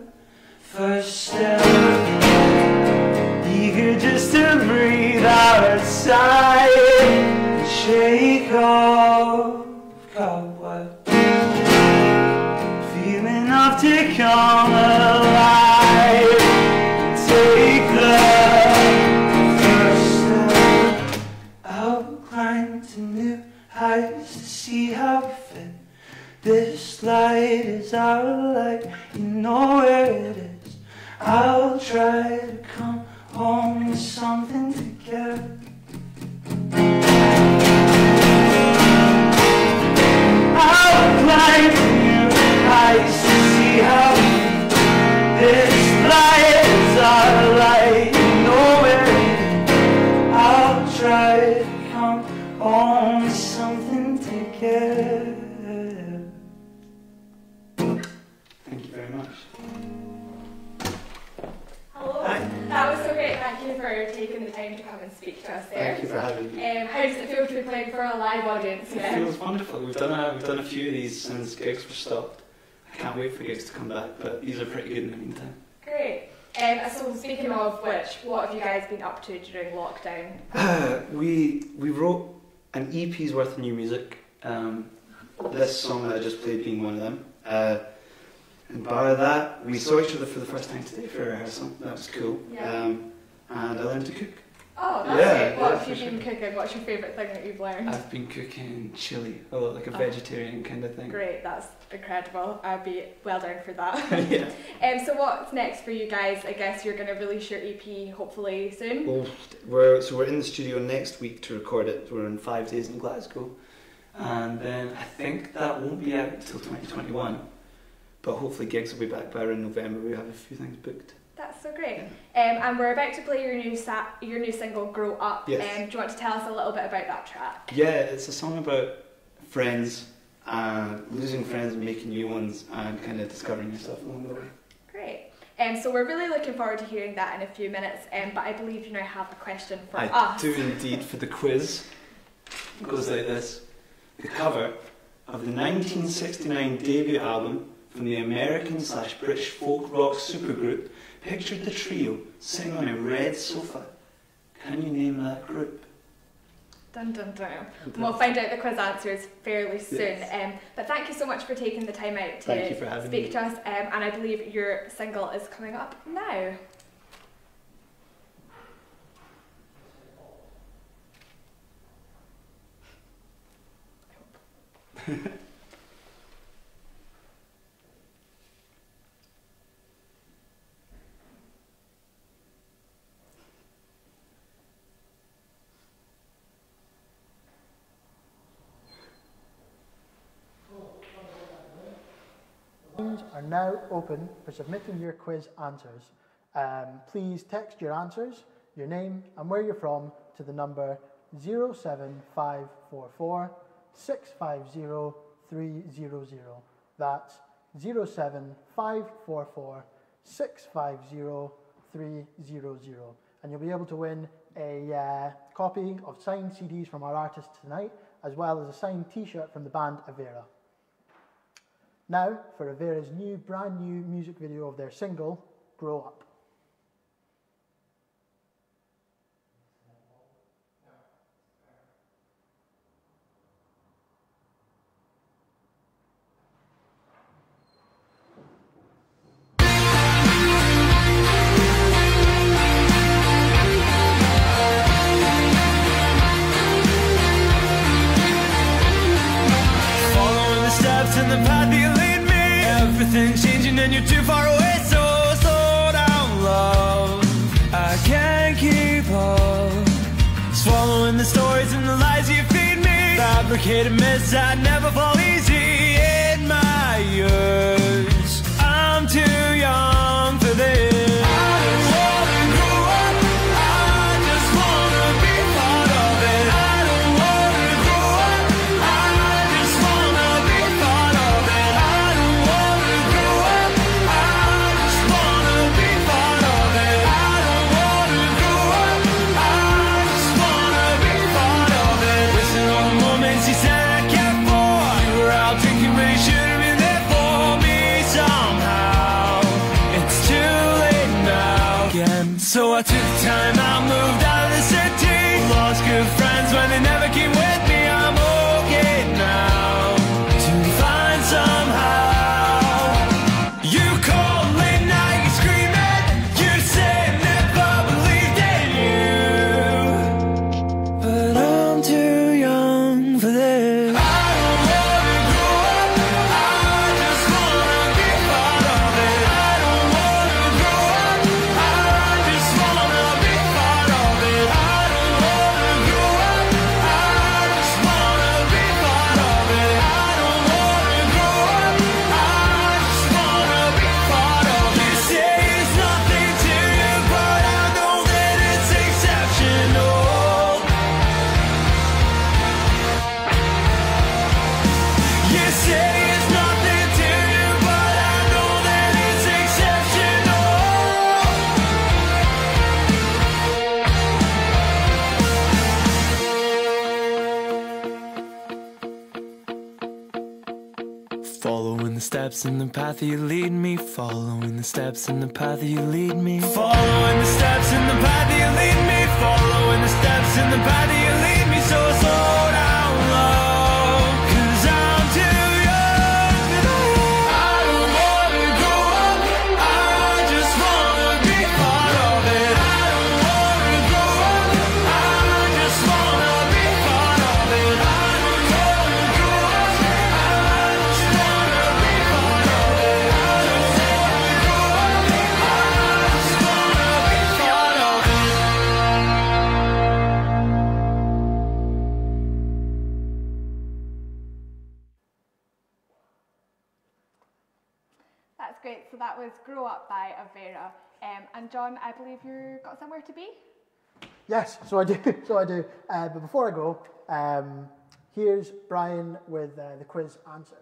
Speaker 19: first step. Eager just to breathe outside and shake off cobwebs. Feel enough to come alive and take the first step. I'll climb to new heights to see how we fit. This light is our light, you know where it is. I'll try to come home with something together. I'll climb to new heights to see how we fit. This light is our light, you know where it is. I'll try to come home with something together. Thank you very much.
Speaker 3: Hello. Hi. That was so great. Thank you for taking the time to come and speak to us there.
Speaker 20: Thank you for having me.
Speaker 3: How does it feel to be playing for a live audience?
Speaker 20: It feels wonderful. We've done a few of these since gigs were stopped. I can't wait for gigs to come back, but these are pretty good in the meantime.
Speaker 3: Great. So speaking of which, what have you guys been up to during lockdown?
Speaker 20: We wrote an EP's worth of new music. This song that I just played being one of them. And by that, we saw each other for the first time today for rehearsal. That was cool.
Speaker 3: Yeah.
Speaker 20: And I learned to cook.
Speaker 3: Oh, that's great. What have you been cooking? What's your favourite thing that you've learned?
Speaker 20: I've been cooking chili, a lot like a vegetarian kind of thing.
Speaker 3: Great, that's incredible. I'd be well down for that.
Speaker 20: Yeah.
Speaker 3: So what's next for you guys? I guess you're going to release your EP hopefully soon.
Speaker 20: Well, we're in the studio next week to record it. We're in 5 days in Glasgow. And then I think that won't be out until 2021. But hopefully gigs will be back by around November. We have a few things booked.
Speaker 3: That's so great. And we're about to play your new single, Grow Up.
Speaker 20: Yes.
Speaker 3: Do you want to tell us a little bit about that track?
Speaker 20: Yeah, it's a song about friends, losing friends and making new ones, and kind of discovering yourself along the way.
Speaker 3: Great. So we're really looking forward to hearing that in a few minutes. But I believe you now have a question for us.
Speaker 20: I do indeed, for the quiz. It goes like this. The cover of the 1969 debut album from the American/British folk rock supergroup pictured the trio sitting on a red sofa. Can you name that group?
Speaker 3: Dun dun dun. We'll find out the quiz answers fairly soon.
Speaker 20: Yes.
Speaker 3: But thank you so much for taking the time out to speak to us. And I believe your single is coming up now.
Speaker 17: Are now open for submitting your quiz answers. Please text your answers, your name and where you're from to the number 07544 650 300. That's 07544 650 300. And you'll be able to win a copy of signed CDs from our artists tonight, as well as a signed t-shirt from the band Avaera. Now for Avaera's brand new music video of their single, Grow Up.
Speaker 19: Everything's changing and you're too far away, so slow down, love. I can't keep up. Swallowing the stories and the lies you feed me. Fabricated myths that never fall easy in my years. I'm too young for this. So I took time, I moved out of the city. Lost good friends when they never came with me. I'm okay now to find somehow. You call late night screaming. You say never believed in you, but I'm too young for this. Following the steps in the path that you lead me. Following the steps in the path that you lead me. Following the steps in the path that you lead me. Following the steps in the path that you lead me. So slow down, love, 'cause I'm too young for this. I don't wanna grow up, I just wanna be part of it. I don't wanna grow up, I just wanna be part of it. I don't wanna grow up, I just wanna be part of it. I don't wanna grow up, I just wanna be part of it.
Speaker 3: That's great. So that was Grow Up by Avaera. And John, I believe you've got somewhere to be?
Speaker 17: Yes, so I do. But before I go, here's Brian with the quiz answers.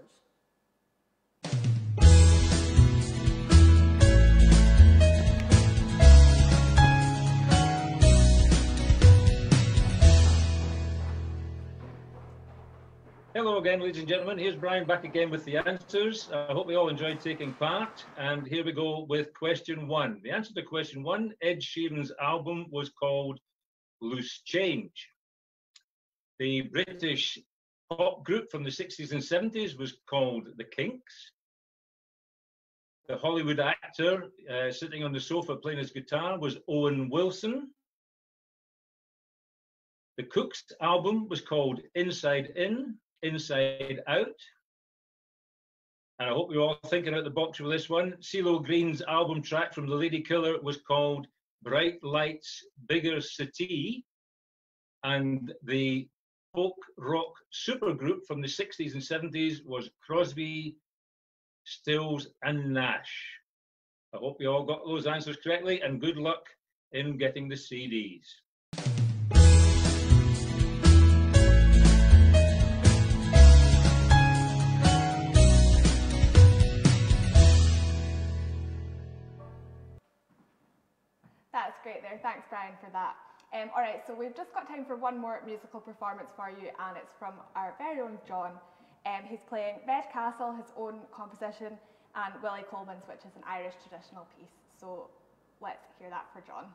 Speaker 13: Hello again, ladies and gentlemen. Here's Brian back again with the answers. I hope we all enjoyed taking part. And here we go with question one. The answer to question one, Ed Sheeran's album was called Loose Change. The British pop group from the 60s and 70s was called The Kinks. The Hollywood actor sitting on the sofa playing his guitar was Owen Wilson. The Cooks album was called Inside In, Inside Out. And I hope you're all thinking out the box with this one. CeeLo Green's album track from The Lady Killer was called Bright Lights, Bigger City. And the folk rock supergroup from the 60s and 70s was Crosby, Stills and Nash. I hope you all got those answers correctly, and good luck in getting the CDs.
Speaker 3: That's great there. Thanks, Brian, for that. All right, so we've just got time for one more musical performance for you, and it's from our very own John. He's playing Red Castle, his own composition, and Willie Coleman's, which is an Irish traditional piece. So let's hear that for John.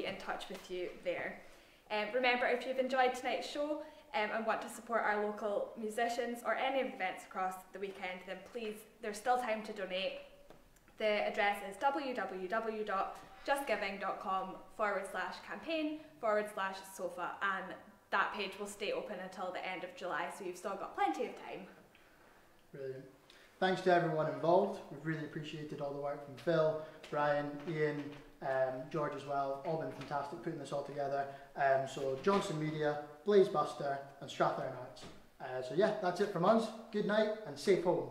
Speaker 3: be in touch with you there. Remember, if you've enjoyed tonight's show and want to support our local musicians or any of the events across the weekend, then please, there's still time to donate. The address is www.justgiving.com/campaign/SOFA, and that page will stay open until the end of July, so you've still got plenty of time.
Speaker 12: Brilliant. Thanks to everyone involved. We've really appreciated all the work from Phil, Brian, Ian, George as well. All been fantastic putting this all together. So Johnson Media, Blaze Buster and Strathearn Arts. So yeah, that's it from us. Good night and safe home.